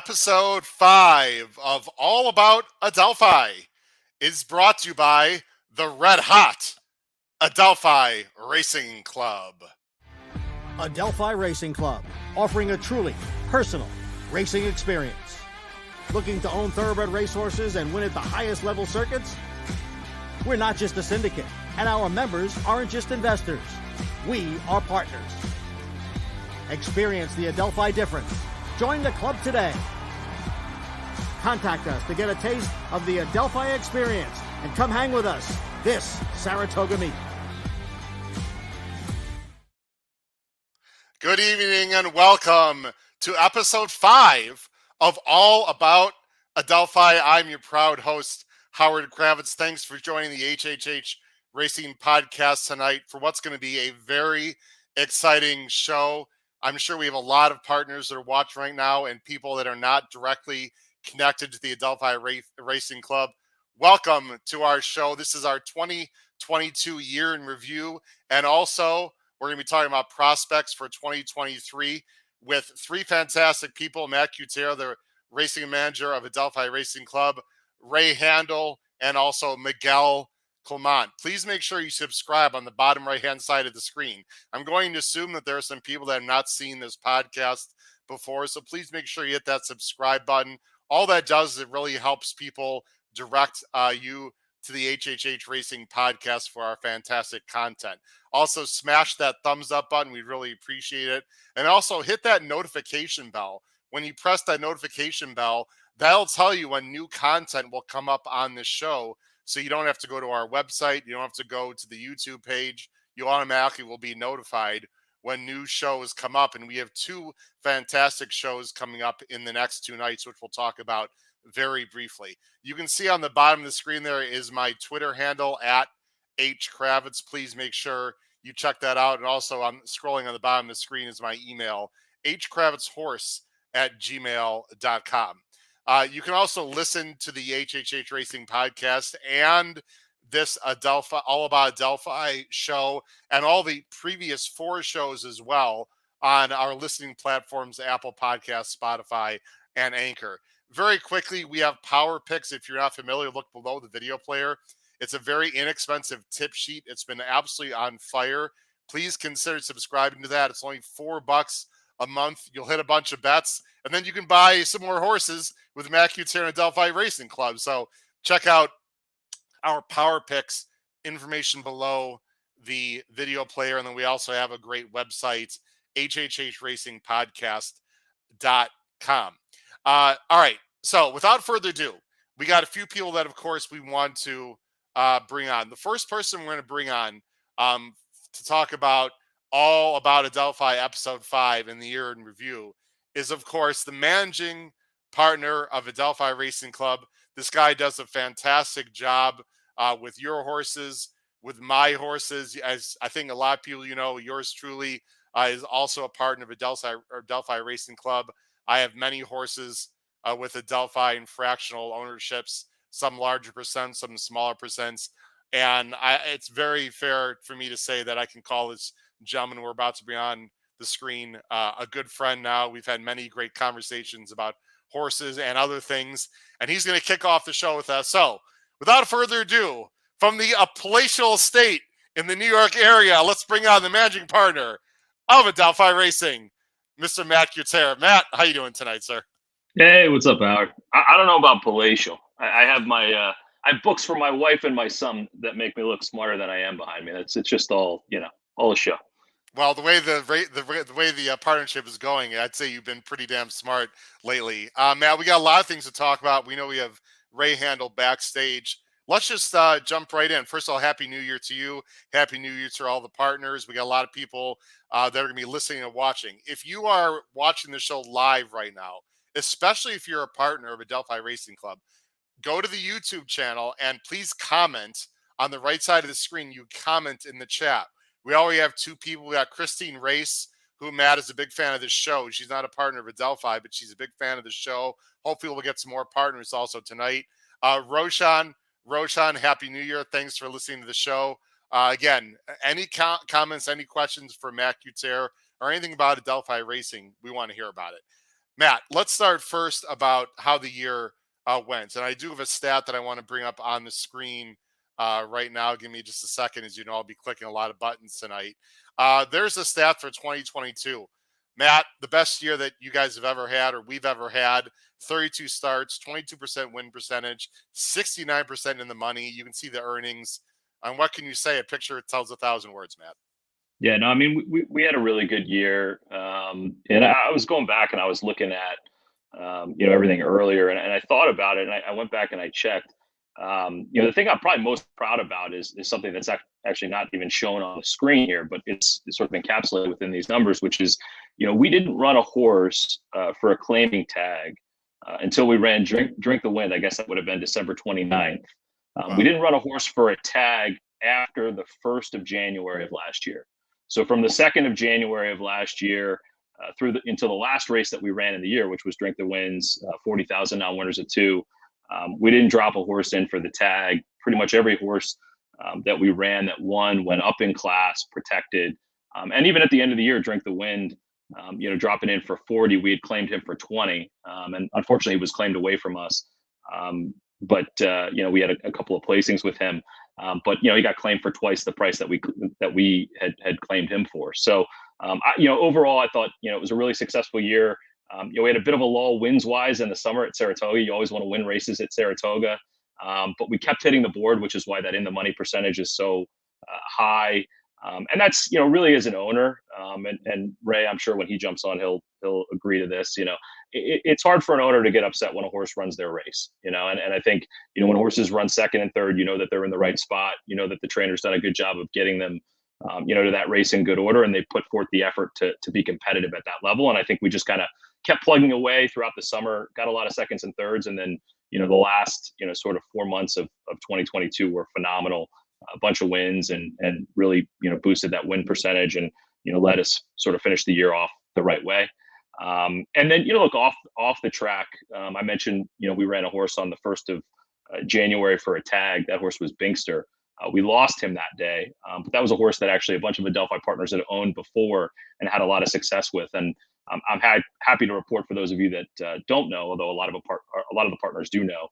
Episode 5 of All About Adelphi is brought to you by the Red Hot Adelphi Racing Club. Adelphi Racing Club, offering a truly personal racing experience. Looking to own thoroughbred racehorses and win at the highest level circuits? We're not just a syndicate, and our members aren't just investors. We are partners. Experience the Adelphi difference. Join the club today. Contact us to get a taste of the Adelphi experience and come hang with us this Saratoga meet. Good evening and welcome to episode 5 of All About Adelphi. I'm your proud host, Howard Kravitz. Thanks for joining the HHH Racing Podcast tonight for what's going to be a very exciting show. I'm sure we have a lot of partners that are watching right now and people that are not directly connected to the Adelphi Racing Club. Welcome to our show. This is our 2022 year in review, and also we're going to be talking about prospects for 2023 with three fantastic people: Matt Cutair, the racing manager of Adelphi Racing Club, Ray Handal, and also Miguel, Clement. Please make sure you subscribe on the bottom right-hand side of the screen. I'm going to assume that there are some people that have not seen this podcast before, so please make sure you hit that subscribe button. All that does is it really helps people direct you to the HHH Racing Podcast for our fantastic content. Also, smash that thumbs up button. We'd really appreciate it. And also hit that notification bell. When you press that notification bell, that'll tell you when new content will come up on this show. So you don't have to go to our website. You don't have to go to the YouTube page. You automatically will be notified when new shows come up. And we have two fantastic shows coming up in the next 2 nights, which we'll talk about very briefly. You can see on the bottom of the screen there is my Twitter handle at @HKravitz. Please make sure you check that out. And also, I'm scrolling on the bottom of the screen is my email, hkravitzhorse@gmail.com. You can also listen to the HHH Racing Podcast and this Adelphi, All About Adelphi show, and all the previous 4 shows as well on our listening platforms, Apple Podcasts, Spotify, and Anchor. Very quickly, we have Power Picks. If you're not familiar, look below the video player. It's a very inexpensive tip sheet. It's been absolutely on fire. Please consider subscribing to that. It's only $4 a month. You'll hit a bunch of bets, and then you can buy some more horses with Matt Cutair and Adelphi Racing Club. So check out our Power Picks information below the video player. And then we also have a great website, hhhracingpodcast.com. All right. So without further ado, we got a few people that, of course, we want to bring on. The first person we're going to bring on to talk about All About Adelphi episode 5 in the year in review is, of course, the managing partner of Adelphi Racing Club. This guy does a fantastic job with your horses, with my horses. As I think a lot of people, yours truly is also a partner of Adelphi Racing Club. I have many horses with Adelphi in fractional ownerships, some larger percents, some smaller percents. And it's very fair for me to say that I can call this gentleman we're about to bring on the screen a good friend now. We've had many great conversations about horses and other things, and he's going to kick off the show with us. So without further ado, from the palatial estate in the New York area, let's bring on the managing partner of Adelphi Racing, Mr. Matt Cutair. Matt, how you doing tonight, sir? Hey, what's up, Howard? I don't know about palatial. I have my I have books for my wife and my son that make me look smarter than I am behind me. It's just all all a show. Well, the way the partnership is going, I'd say you've been pretty damn smart lately. Matt, we got a lot of things to talk about. We know we have Ray Handal backstage. Let's just jump right in. First of all, Happy New Year to you. Happy New Year to all the partners. We got a lot of people that are going to be listening and watching. If you are watching the show live right now, especially if you're a partner of Adelphi Racing Club, go to the YouTube channel and please comment on the right side of the screen. You comment in the chat. We already have 2 people. We got Christine Race, who Matt is a big fan of this show. She's not a partner of Adelphi, but she's a big fan of the show. Hopefully we'll get some more partners also tonight. Roshan, Happy New Year. Thanks for listening to the show. Again, any comments, any questions for Matt Cutair or anything about Adelphi Racing, we want to hear about it. Matt, let's start first about how the year went. And I do have a stat that I want to bring up on the screen right now. Give me just a second. As you know, I'll be clicking a lot of buttons tonight. There's a stat for 2022. Matt, the best year that you guys have ever had or we've ever had, 32 starts, 22% win percentage, 69% in the money. You can see the earnings. And what can you say? A picture tells 1,000 words, Matt. Yeah, no, I mean, we had a really good year. And I was going back and I was looking at, everything earlier, and I thought about it, and I went back and I checked. The thing I'm probably most proud about is something that's actually not even shown on the screen here, but it's sort of encapsulated within these numbers, which is, we didn't run a horse for a claiming tag until we ran Drink the Wind. I guess that would have been December 29th. Wow. We didn't run a horse for a tag after the 1st of January of last year. So from the 2nd of January of last year until the last race that we ran in the year, which was Drink the Wind's 40,000 non-winners at 2, we didn't drop a horse in for the tag. Pretty much every horse that we ran that won went up in class, protected. And even at the end of the year, Drink the Wind, dropping in for 40, we had claimed him for 20. And unfortunately, he was claimed away from us. But we had a couple of placings with him. But he got claimed for twice the price that we had claimed him for. So overall, I thought it was a really successful year. We had a bit of a lull wins wise in the summer at Saratoga. You always want to win races at Saratoga, but we kept hitting the board, which is why that in the money percentage is so high. And that's really as an owner, and Ray, I'm sure when he jumps on, he'll agree to this. It's hard for an owner to get upset when a horse runs their race. And I think when horses run second and third, that they're in the right spot. That the trainer's done a good job of getting them, to that race in good order, and they put forth the effort to be competitive at that level. And I think we just kind of kept plugging away throughout the summer, got a lot of seconds and thirds, and then the last sort of 4 months of 2022 were phenomenal. A bunch of wins and really boosted that win percentage and let us sort of finish the year off the right way. And then look off the track. I mentioned we ran a horse on the 1st of January for a tag. That horse was Binkster. We lost him that day, but that was a horse that actually a bunch of Adelphi partners had owned before and had a lot of success with. And I'm happy to report, for those of you that don't know, although a lot of the partners do know,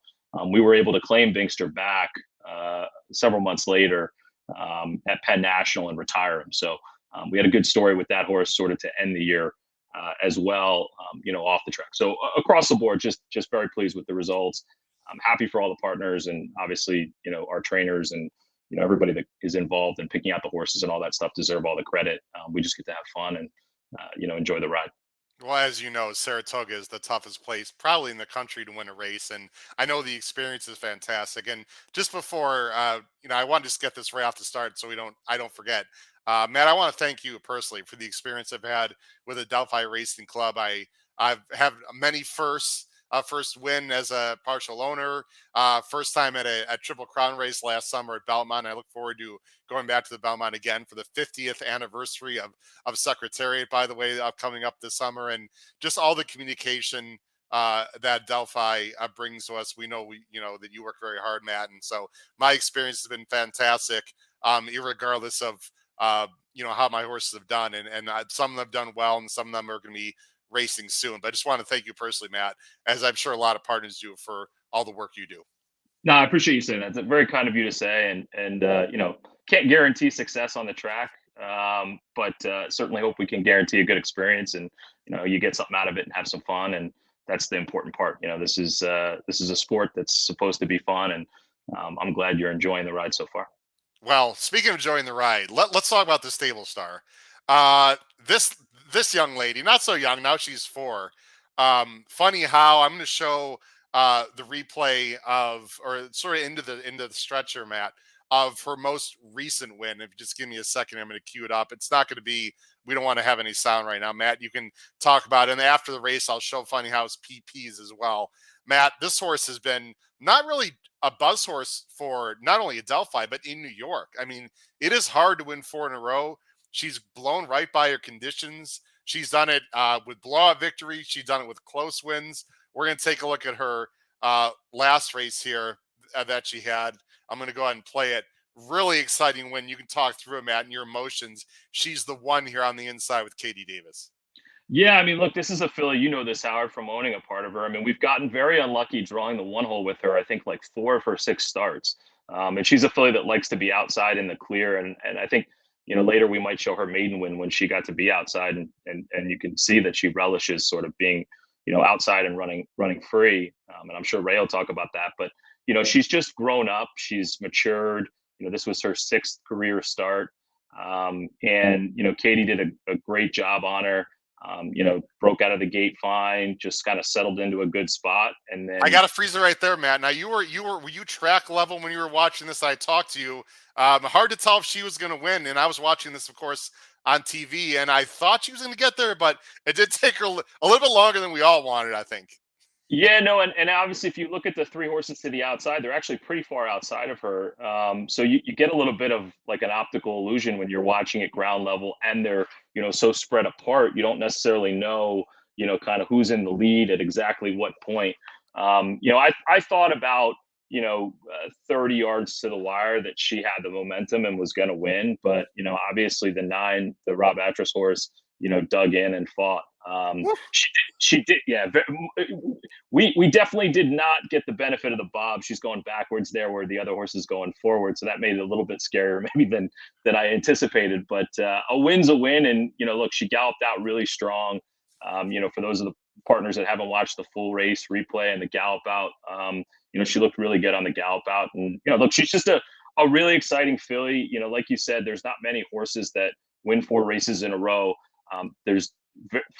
we were able to claim Binkster back several months later at Penn National and retire him. So we had a good story with that horse sort of to end the year as well, off the track. So across the board, just very pleased with the results. I'm happy for all the partners and obviously, our trainers and, everybody that is involved in picking out the horses and all that stuff deserve all the credit. We just get to have fun and, enjoy the ride. Well, as you know, Saratoga is the toughest place probably in the country to win a race, and I know the experience is fantastic. And just before, I want to just get this right off the start so I don't forget. Matt, I want to thank you personally for the experience I've had with Adelphi Racing Club. I've had many firsts. First win as a partial owner, first time at a Triple Crown race last summer at Belmont. I look forward to going back to the Belmont again for the 50th anniversary of Secretariat, by the way, coming up this summer, and just all the communication that Adelphi brings to us. We know that you work very hard, Matt, and so my experience has been fantastic, irregardless of how my horses have done, and some of them have done well, and some of them are going to be racing soon. But I just want to thank you personally, Matt, as I'm sure a lot of partners do, for all the work you do. No, I appreciate you saying that. It's very kind of you to say, and can't guarantee success on the track, but certainly hope we can guarantee a good experience, and you get something out of it and have some fun, and that's the important part. This is a sport that's supposed to be fun, and I'm glad you're enjoying the ride so far. Well, speaking of enjoying the ride, let's talk about the stable star. This young lady, not so young now, she's 4. Funny how I'm going to show the replay of, or sort of into the stretcher, Matt, of her most recent win. If you just give me a second, I'm going to cue it up. It's not going to be, we don't want to have any sound right now. Matt, you can talk about it. And after the race, I'll show Funny How's PPs as well. Matt, this horse has been not really a buzz horse for not only Adelphi, but in New York. I mean, it is hard to win 4 in a row. She's blown right by her conditions. She's done it with blowout victories. She's done it with close wins. We're going to take a look at her last race here that she had. I'm going to go ahead and play it. Really exciting win. You can talk through it, Matt, and your emotions. She's the one here on the inside with Katie Davis. Yeah, I mean, look, this is a filly. You know this, Howard, from owning a part of her. I mean, we've gotten very unlucky drawing the one hole with her. I think like 4 of her 6 starts, and she's a filly that likes to be outside in the clear. And I think later we might show her maiden win when she got to be outside, and you can see that she relishes sort of being outside and running free. And I'm sure Ray will talk about that. But she's just grown up. She's matured. This was her 6th career start, and Katie did a great job on her. Broke out of the gate fine, just kind of settled into a good spot. And then I got to freeze it right there, Matt. Now were you track level when you were watching this? I talked to you. Hard to tell if she was going to win, and I was watching this, of course, on TV, and I thought she was going to get there, but it did take her a little bit longer than we all wanted, I think. Yeah, no, and obviously, if you look at the 3 horses to the outside, they're actually pretty far outside of her. So you get a little bit of like an optical illusion when you're watching at ground level, and they're so spread apart. You don't necessarily know kind of who's in the lead at exactly what point. I thought about 30 yards to the wire that she had the momentum and was going to win, but obviously the 9, the Rob Atras horse, dug in and fought. She did, yeah. We definitely did not get the benefit of the bob. She's going backwards there, where the other horse is going forward, so that made it a little bit scarier maybe than I anticipated. But a win's a win, and look, she galloped out really strong. For those of the partners that haven't watched the full race replay and the gallop out, she looked really good on the gallop out, and look, she's just a really exciting filly. Like you said, there's not many horses that win 4 races in a row. There's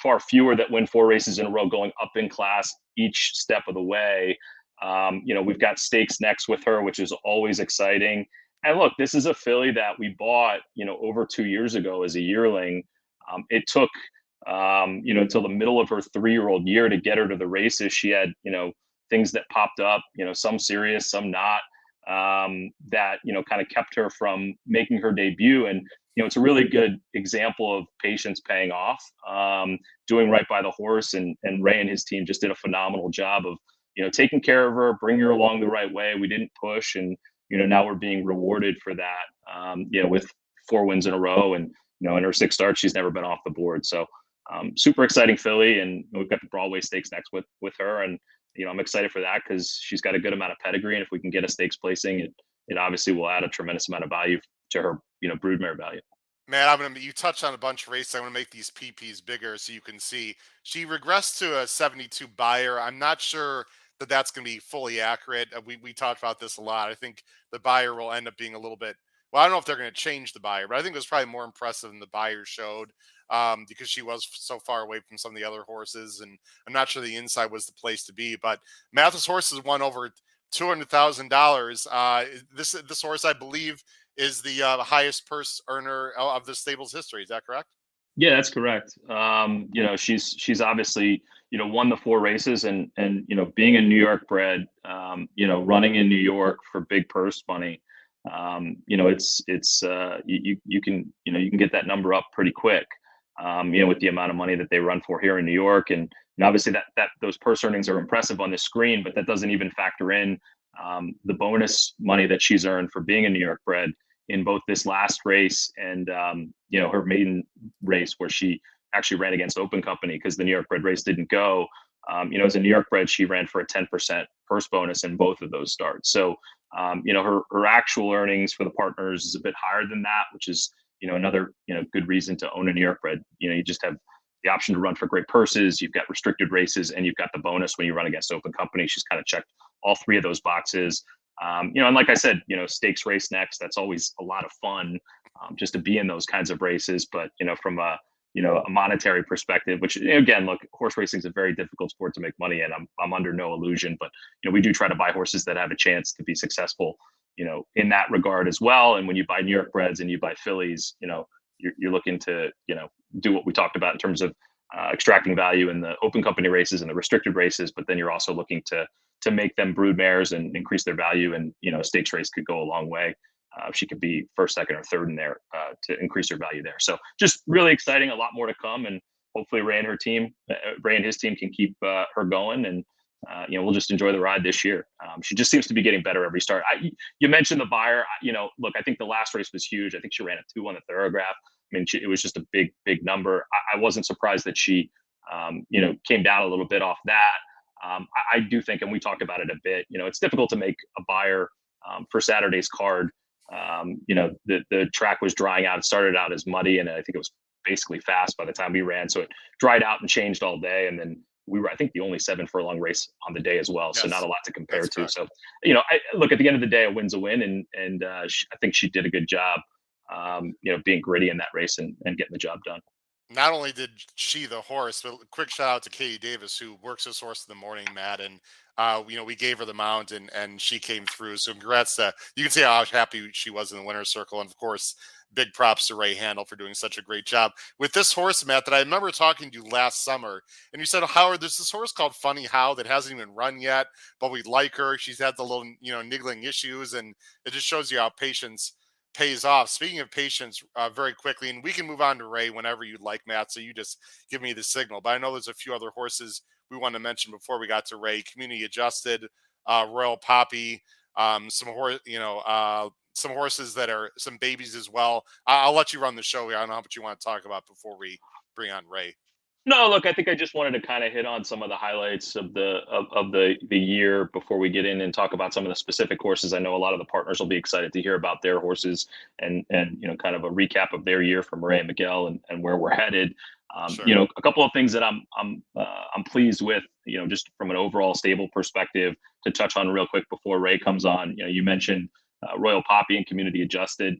far fewer that win 4 races in a row going up in class each step of the way. We've got stakes next with her, which is always exciting. And look, this is a filly that we bought, over 2 years ago as a yearling. It took, until the middle of her 3-year-old year to get her to the races. She had, things that popped up, some serious, some not, that, kind of kept her from making her debut. And it's a really good example of patience paying off, doing right by the horse, and Ray and his team just did a phenomenal job of, taking care of her, bringing her along the right way. We didn't push, and, now we're being rewarded for that, with 4 wins in a row, and, in her 6 starts, she's never been off the board. So super exciting filly, and we've got the Broadway Stakes next with her. And, I'm excited for that because she's got a good amount of pedigree. And if we can get a stakes placing, it obviously will add a tremendous amount of value to her, broodmare value. Man, you touched on a bunch of races. I'm gonna make these PPs bigger so you can see. She regressed to a 72 buyer. I'm not sure that that's gonna be fully accurate. We talked about this a lot. I think the buyer will end up being a little bit. Well, I don't know if they're going to change the buyer, but I think it was probably more impressive than the buyer showed, because she was so far away from some of the other horses, and I'm not sure the inside was the place to be. But Mathis horses won over $200,000. This horse, I believe, is the highest purse earner of the stable's history. Is that correct? Yeah, that's correct. She's obviously won the 4 races, and being a New York bred, running in New York for big purse money, it's you can get that number up pretty quick, with the amount of money that they run for here in New York. And obviously that those purse earnings are impressive on the screen, but that doesn't even factor in the bonus money that she's earned for being a New York bred in both this last race and her maiden race, where she actually ran against Open Company because the New York bred race didn't go. As a New York bred, she ran for a 10% purse bonus in both of those starts. So her actual earnings for the partners is a bit higher than that, which is another good reason to own a New York bred. You just have the option to run for great purses. You've got restricted races, and you've got the bonus when you run against Open Company. She's kind of checked all 3 of those boxes. And like I said, stakes race next. That's always a lot of fun, just to be in those kinds of races. But from a monetary perspective, which again, look, horse racing is a very difficult sport to make money in. I'm under no illusion, but we do try to buy horses that have a chance to be successful, in that regard as well. And when you buy New York breds and you buy fillies, you're looking to do what we talked about in terms of extracting value in the Open Company races and the restricted races, but then you're also looking to make them brood mares and increase their value. And a stakes race could go a long way. She could be first, second, or third in there to increase her value there. So just really exciting, a lot more to come, and hopefully Ray and his team can keep her going, and we'll just enjoy the ride this year. She just seems to be getting better every start. You mentioned the buyer. Look, I think the last race was huge. I think she ran a 2 on the Thorograph. I mean, it was just a big number. I wasn't surprised that she, came down a little bit off that. I do think, and we talked about it a bit, it's difficult to make a buyer for Saturday's card. The track was drying out. It started out as muddy, and I think it was basically fast by the time we ran. So it dried out and changed all day. And then we were, I think, the only 7 furlong race on the day as well. Yes. So not a lot to compare to. Correct. So, look, at the end of the day, a win's a win. And I think she did a good job, being gritty in that race and getting the job done. Not only did she, the horse, but quick shout out to Katie Davis, who works this horse in the morning, Matt. And, we gave her the mount and she came through. So congrats. You can see how happy she was in the winner's circle. And of course, big props to Ray Handal for doing such a great job with this horse, Matt, that I remember talking to you last summer. And you said, Howard, there's this horse called Funny How that hasn't even run yet, but we like her. She's had the little, niggling issues. And it just shows you how patience pays off. Speaking of patience, very quickly, and we can move on to Ray whenever you'd like, Matt. So you just give me the signal. But I know there's a few other horses we want to mention before we got to Ray. Community Adjusted, Royal Poppy, some horses that are some babies as well. I'll let you run the show here. I don't know how much you want to talk about before we bring on Ray. No, look, I think I just wanted to kind of hit on some of the highlights of the year before we get in and talk about some of the specific horses. I know a lot of the partners will be excited to hear about their horses and kind of a recap of their year from Ray and Miguel and where we're headed. Sure. A couple of things that I'm pleased with, just from an overall stable perspective to touch on real quick before Ray comes on. You mentioned Royal Poppy and Community Adjusted.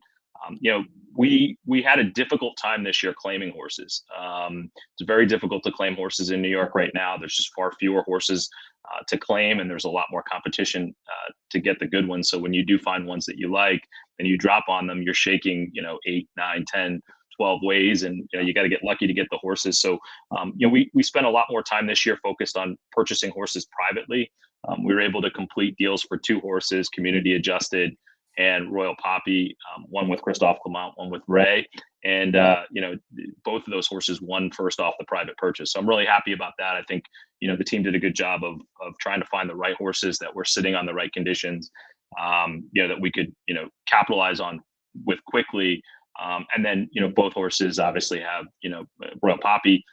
We had a difficult time this year claiming horses. It's very difficult to claim horses in New York right now. There's just far fewer horses to claim, and there's a lot more competition to get the good ones. So when you do find ones that you like and you drop on them, you're shaking, 8, 9, 10, 12 ways, and you got to get lucky to get the horses. So we spent a lot more time this year focused on purchasing horses privately. We were able to complete deals for 2 horses, Community Adjusted and Royal Poppy, one with Christophe Clement, one with Ray. And, both of those horses won first off the private purchase. So I'm really happy about that. I think, the team did a good job of trying to find the right horses that were sitting on the right conditions, that we could, capitalize on with quickly. And then, both horses obviously have, Royal Poppy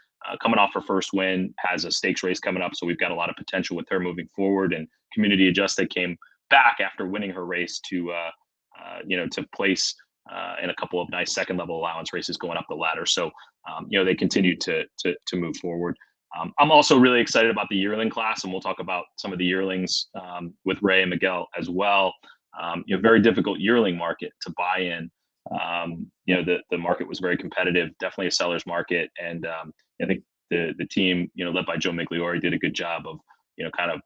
coming off her first win, has a stakes race coming up. So we've got a lot of potential with her moving forward. And Community Adjusted came back after winning her race to place in a couple of nice second level allowance races going up the ladder. So, they continue to move forward. I'm also really excited about the yearling class, and we'll talk about some of the yearlings with Ray and Miguel as well. Very difficult yearling market to buy in. The market was very competitive, definitely a seller's market. And I think the team, led by Joe Migliori, did a good job of, kind of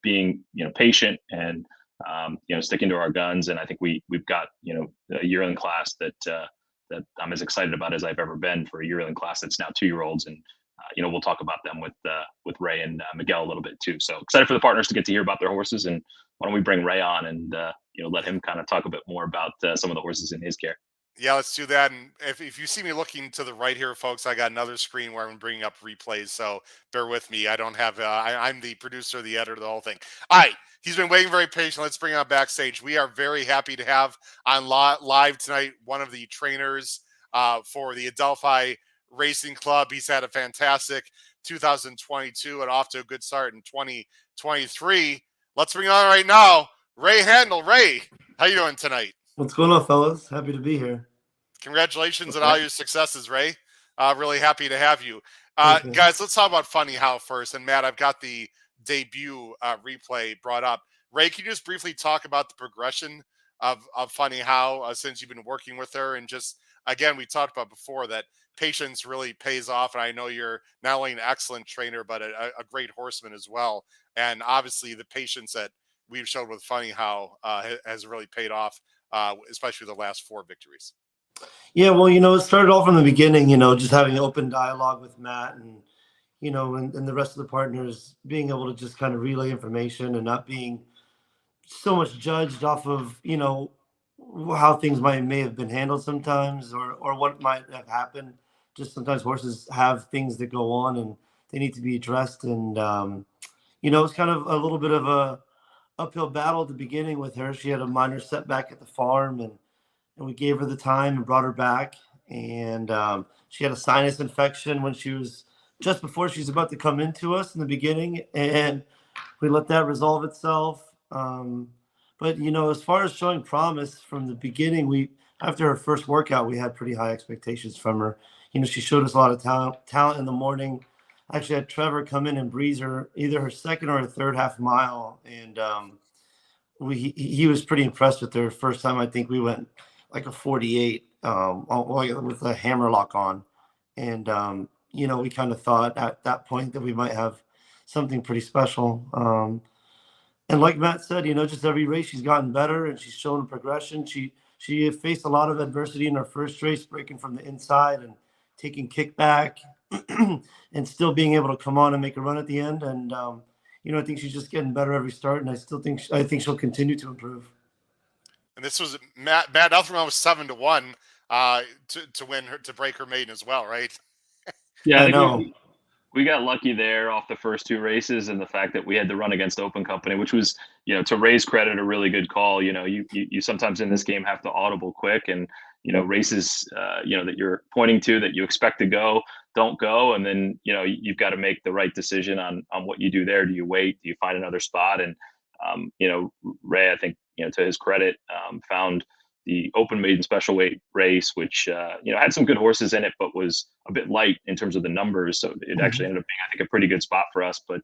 being, patient and, sticking to our guns. And I think we've got, a yearling class that I'm as excited about as I've ever been for a yearling class that's now 2-year-olds. And, we'll talk about them with Ray and Miguel a little bit too. So excited for the partners to get to hear about their horses. And why don't we bring Ray on and, let him kind of talk a bit more about some of the horses in his care. Yeah, let's do that. And if you see me looking to the right here, folks, I got another screen where I'm bringing up replays. So bear with me. I don't have, I'm the producer, the editor, the whole thing. All right. He's been waiting very patient. Let's bring him on backstage. We are very happy to have on live tonight one of the trainers for the Adelphi Racing Club. He's had a fantastic 2022 and off to a good start in 2023. Let's bring on right now, Ray Handal. Ray, how you doing tonight? What's going on, fellas? Happy to be here. Congratulations on all your successes, Ray. Really happy to have you. Guys, let's talk about Funny How first. And Matt, I've got the debut replay brought up. Ray, can you just briefly talk about the progression of Funny How since you've been working with her? And just, again, we talked about before that patience really pays off. And I know you're not only an excellent trainer, but a great horseman as well. And obviously the patience that we've showed with Funny How has really paid off, especially the last 4 victories. Yeah, well, it started all from the beginning, just having an open dialogue with Matt and, and the rest of the partners being able to just kind of relay information and not being so much judged off of, how things may have been handled sometimes or what might have happened. Just sometimes horses have things that go on and they need to be addressed. And, it's kind of a little bit of a uphill battle at the beginning with her. She had a minor setback at the farm and we gave her the time and brought her back. and she had a sinus infection when she was just before she was about to come into us in the beginning, and we let that resolve itself. But as far as showing promise from the beginning, after her first workout, we had pretty high expectations from her. She showed us a lot of talent in the morning. I actually had Trevor come in and breeze her either her second or her third half mile, and he was pretty impressed with her. First time I think we went like a 48 with a hammer lock on, and we kind of thought at that point that we might have something pretty special. And like Matt said, just every race she's gotten better and she's shown progression. She faced a lot of adversity in her first race, breaking from the inside and taking kickback and still being able to come on and make a run at the end. And, I think she's just getting better every start. And I think she'll continue to improve. And this was Matt Eltherman was 7-1 to win her, to break her maiden as well, right? Yeah, I know. We got lucky there off the first two races, and the fact that we had to run against Open Company, which was, to Ray's credit, a really good call. You sometimes in this game have to audible quick, and races that you're pointing to that you expect to go don't go, and then you've got to make the right decision on what you do there. Do you wait? Do you find another spot? And Ray, I think to his credit, found the open maiden special weight race, which had some good horses in it, but was a bit light in terms of the numbers. So it actually ended up being, I think, a pretty good spot for us. But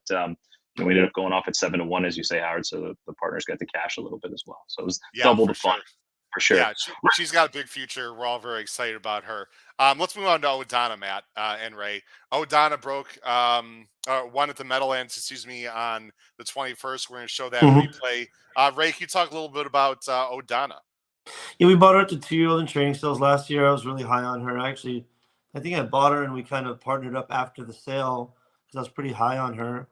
we ended up going off at 7-1, as you say, Howard. So the partners got to cash a little bit as well. So it was double the fun. For sure. Yeah, she's got a big future. We're all very excited about her. Let's move on to O'Donna, Matt and Ray. O'Donna broke won at the Meadowlands, on the 21st. We're going to show that replay. Ray, can you talk a little bit about O'Donna? Yeah, we bought her at the 2-year-old in training sales last year. I was really high on her. Actually, I think I bought her and we kind of partnered up after the sale because I was pretty high on her.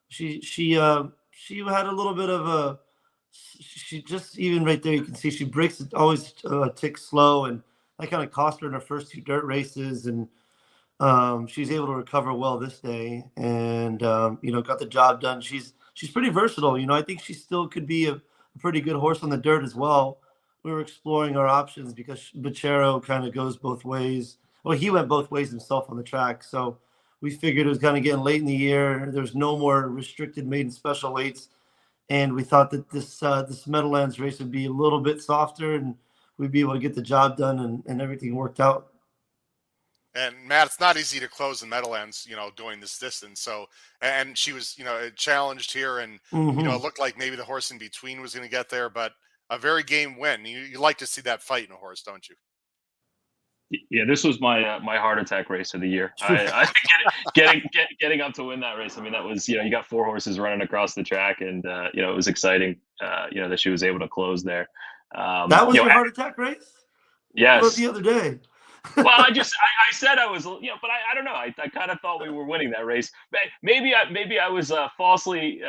She had a little bit of a. She just, even right there, you can see she breaks it always a tick slow, and that kind of cost her in her first two dirt races. And she's able to recover well this day, and got the job done. She's pretty versatile. I think she still could be a pretty good horse on the dirt as well. We were exploring our options because Bachero kind of goes both ways. Well, he went both ways himself on the track, so we figured it was kind of getting late in the year. There's no more restricted maiden special weights. And we thought that this Meadowlands race would be a little bit softer and we'd be able to get the job done, and everything worked out. And Matt, it's not easy to close the Meadowlands, doing this distance. So, and she was, challenged here, and it looked like maybe the horse in between was going to get there, but a very game win. You like to see that fight in a horse, don't you? Yeah, this was my my heart attack race of the year. I getting up to win that race. I mean, that was you got four horses running across the track, and it was exciting. That she was able to close there. That was your heart attack race. Yes. What about the other day? Well, I said I was, but I don't know. I kind of thought we were winning that race. Maybe I was falsely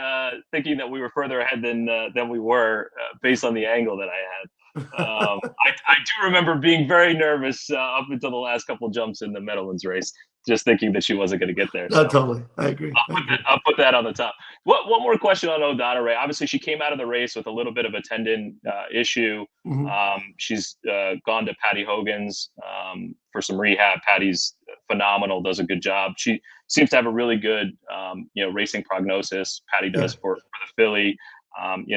thinking that we were further ahead than we were based on the angle that I had. I do remember being very nervous up until the last couple jumps in the Meadowlands race, just thinking that she wasn't going to get there. So totally, I agree. I'll put that on the top. One more question on O'Donna, Ray. Obviously, she came out of the race with a little bit of a tendon issue. She's gone to Patty Hogan's for some rehab. Patty's phenomenal, does a good job. She seems to have a really good, racing prognosis. Patty does for the filly.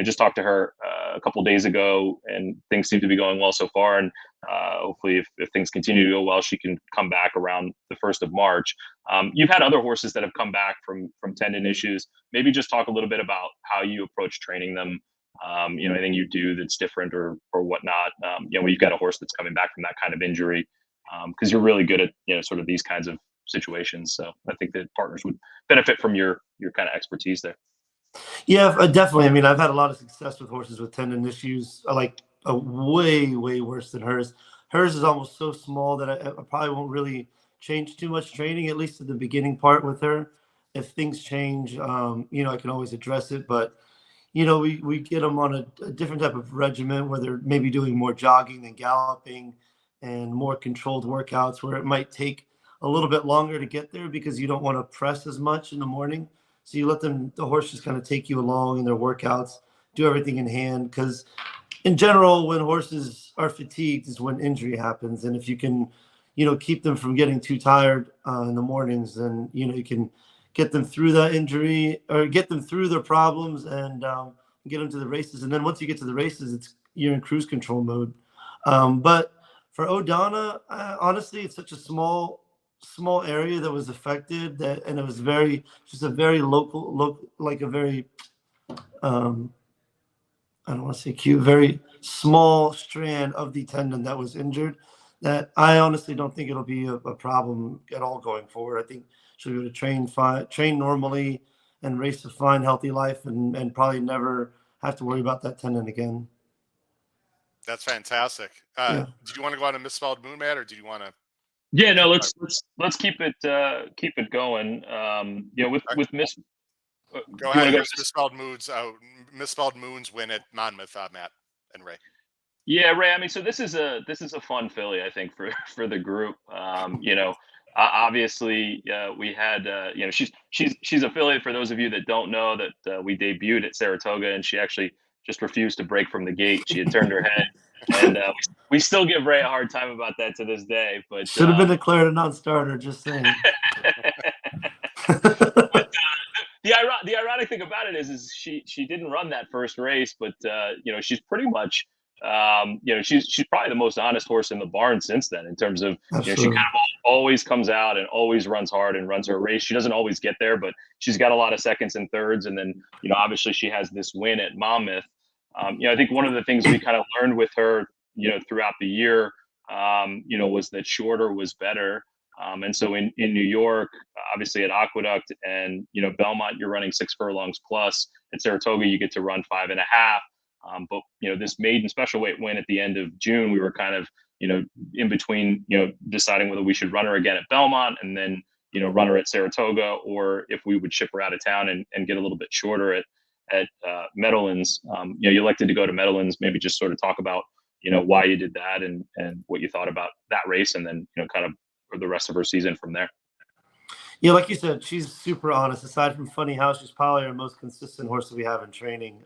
Just talked to her a couple days ago, and things seem to be going well so far. And hopefully, if things continue to go well, she can come back around the 1st of March. You've had other horses that have come back from tendon issues. Maybe just talk a little bit about how you approach training them. Anything you do that's different or whatnot. When you've got a horse that's coming back from that kind of injury, because you're really good at sort of these kinds of situations. So I think that partners would benefit from your kind of expertise there. Yeah, definitely. I mean, I've had a lot of success with horses with tendon issues, like way, way worse than hers. Hers is almost so small that I probably won't really change too much training, at least at the beginning part with her. If things change, I can always address it. But, we get them on a different type of regimen where they're maybe doing more jogging than galloping and more controlled workouts where it might take a little bit longer to get there because you don't want to press as much in the morning. So you let the horse just kind of take you along in their workouts, do everything in hand. Because, in general, when horses are fatigued is when injury happens. And if you can, keep them from getting too tired in the mornings, then, you can get them through that injury or get them through their problems and get them to the races. And then once you get to the races, you're in cruise control mode. But for O'Donna, honestly, it's such a small area that was affected and it was just a very local, like a very, I don't want to say cute, very small strand of the tendon that was injured, that I honestly don't think it'll be a problem at all going forward. I think she'll be able to train normally and race a fine, healthy life and probably never have to worry about that tendon again. That's fantastic. Yeah. Did you want to go on a misspelled moon, Matt, or do you want to? Yeah, no, let's keep it going. With Miss. Go ahead. Here's misspelled moons win at Monmouth, Matt and Ray. Yeah, Ray. I mean, so this is a fun filly, I think, for the group. Obviously, we had she's a filly. For those of you that don't know, that we debuted at Saratoga, and she actually just refused to break from the gate. She had turned her head, and we still give Ray a hard time about that to this day. But should have been declared a non-starter. Just saying. The ironic thing about it is she didn't run that first race, but she's pretty much she's probably the most honest horse in the barn since then, in terms of she kind of always comes out and always runs hard and runs her race. She doesn't always get there, but she's got a lot of seconds and thirds, and then obviously she has this win at Monmouth. I think one of the things we kind of learned with her throughout the year was that shorter was better. And so in New York, obviously at Aqueduct and, Belmont, you're running 6 furlongs plus. At Saratoga, you get to run 5.5. But, this maiden special weight win at the end of June, we were kind of, in between, deciding whether we should run her again at Belmont and then, run her at Saratoga, or if we would ship her out of town and get a little bit shorter at Meadowlands. You elected to go to Meadowlands. Maybe just sort of talk about, why you did that and what you thought about that race, and then, kind of for the rest of her season from there. Yeah, like you said, she's super honest. Aside from Funny House, she's probably our most consistent horse that we have in training.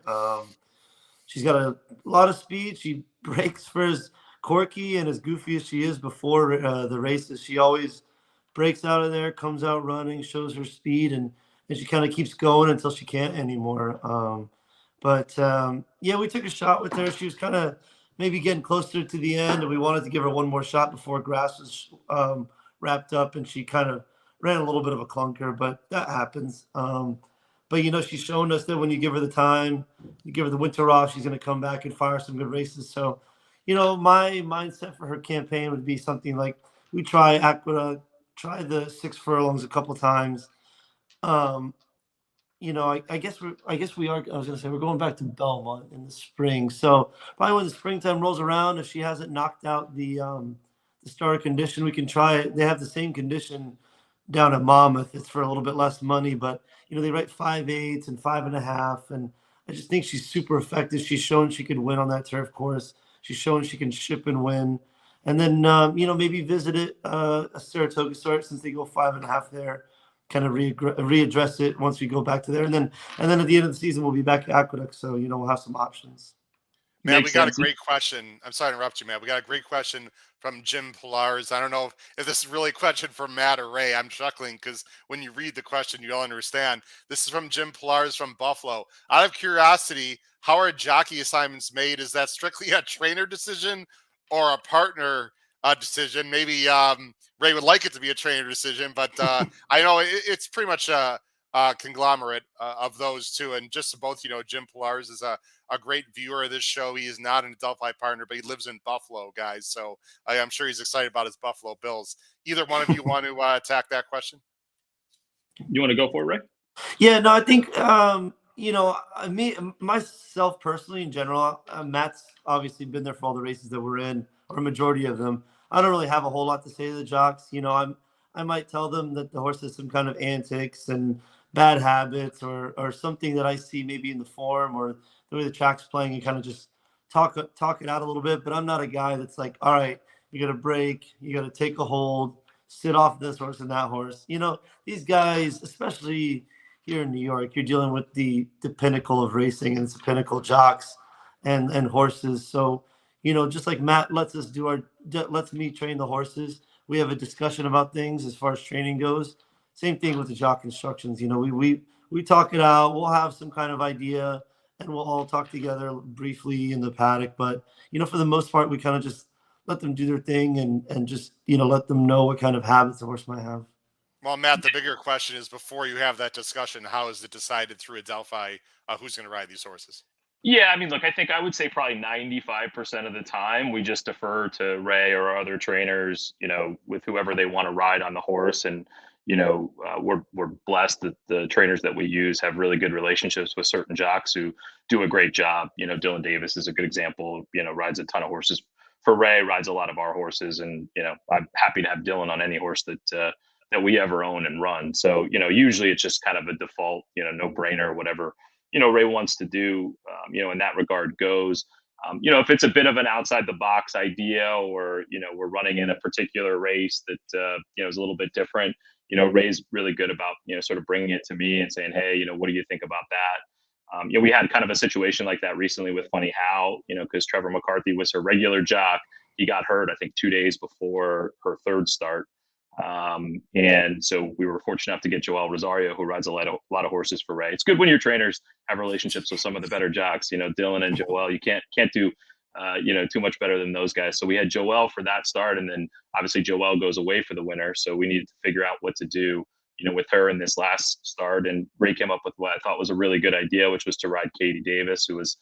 She's got a lot of speed. She breaks for as quirky and as goofy as she is before the races. She always breaks out of there, comes out running, shows her speed, and she kind of keeps going until she can't anymore. Yeah, we took a shot with her. She was kind of maybe getting closer to the end, and we wanted to give her one more shot before grass was wrapped up, and she kind of ran a little bit of a clunker, but that happens. But she's shown us that when you give her the time, you give her the winter off, she's going to come back and fire some good races. So, my mindset for her campaign would be something like we try Aqueduct, try the 6 furlongs a couple times. I guess we are. I was going to say we're going back to Belmont in the spring. So probably when the springtime rolls around, if she hasn't knocked out the starter condition, we can try it. They have the same condition down at Monmouth. It's for a little bit less money, but they write 5.8 and 5.5, and I just think she's super effective. She's shown she could win on that turf course. She's shown she can ship and win, and then maybe visit it a Saratoga start since they go 5.5 there. Kind of readdress it once we go back to there, and then at the end of the season we'll be back at Aqueduct, so we'll have some options. Man, we got a great question. I'm sorry to interrupt you, man. We got a great question from Jim Pillars. I don't know if this is really a question for Matt or Ray. I'm chuckling because when you read the question, you'll understand. This is from Jim Pillars from Buffalo. Out of curiosity, how are jockey assignments made? Is that strictly a trainer decision or a partner decision? Maybe Ray would like it to be a trainer decision, but I know it's pretty much a conglomerate of those two. And just to both, Jim Pillars is a great viewer of this show. He is not an Adelphi partner, but he lives in Buffalo, guys. So I'm sure he's excited about his Buffalo Bills. Either one of you want to attack that question? You want to go for it, Ray? Yeah, no, I think, myself personally in general, Matt's obviously been there for all the races that we're in, or a majority of them. I don't really have a whole lot to say to the jocks. I might tell them that the horse has some kind of antics and bad habits or something that I see maybe in the form or the way the track's playing, and kind of just talk it out a little bit. But I'm not a guy that's like, all right, you got to break, you got to take a hold, sit off this horse and that horse. These guys, especially here in New York, you're dealing with the pinnacle of racing, and it's the pinnacle jocks. and horses. So, just like Matt lets lets me train the horses. We have a discussion about things as far as training goes. Same thing with the jock instructions. We talk it out. We'll have some kind of idea, and we'll all talk together briefly in the paddock. But for the most part, we kind of just let them do their thing and just let them know what kind of habits the horse might have. Well, Matt, the bigger question is, before you have that discussion, how is it decided through Adelphi who's going to ride these horses? Yeah, I mean, look, I think I would say probably 95% of the time we just defer to Ray or other trainers, with whoever they want to ride on the horse. And, we're blessed that the trainers that we use have really good relationships with certain jocks who do a great job. Dylan Davis is a good example, rides a ton of horses for Ray, rides a lot of our horses. And, I'm happy to have Dylan on any horse that we ever own and run. So, usually it's just kind of a default, no brainer, whatever Ray wants to do, in that regard goes. If it's a bit of an outside the box idea, or we're running in a particular race that is a little bit different, Ray's really good about sort of bringing it to me and saying, hey, what do you think about that? We had kind of a situation like that recently with Funny How, because Trevor McCarthy was her regular jock. He got hurt, I think, 2 days before her third start. And so we were fortunate enough to get Joel Rosario, who rides a lot of horses for Ray. It's good when your trainers have relationships with some of the better jocks. Dylan and Joel, you can't do too much better than those guys. So we had Joel for that start, and then obviously Joel goes away for the winter. So we needed to figure out what to do, with her in this last start. And Ray came up with what I thought was a really good idea, which was to ride Katie Davis, who was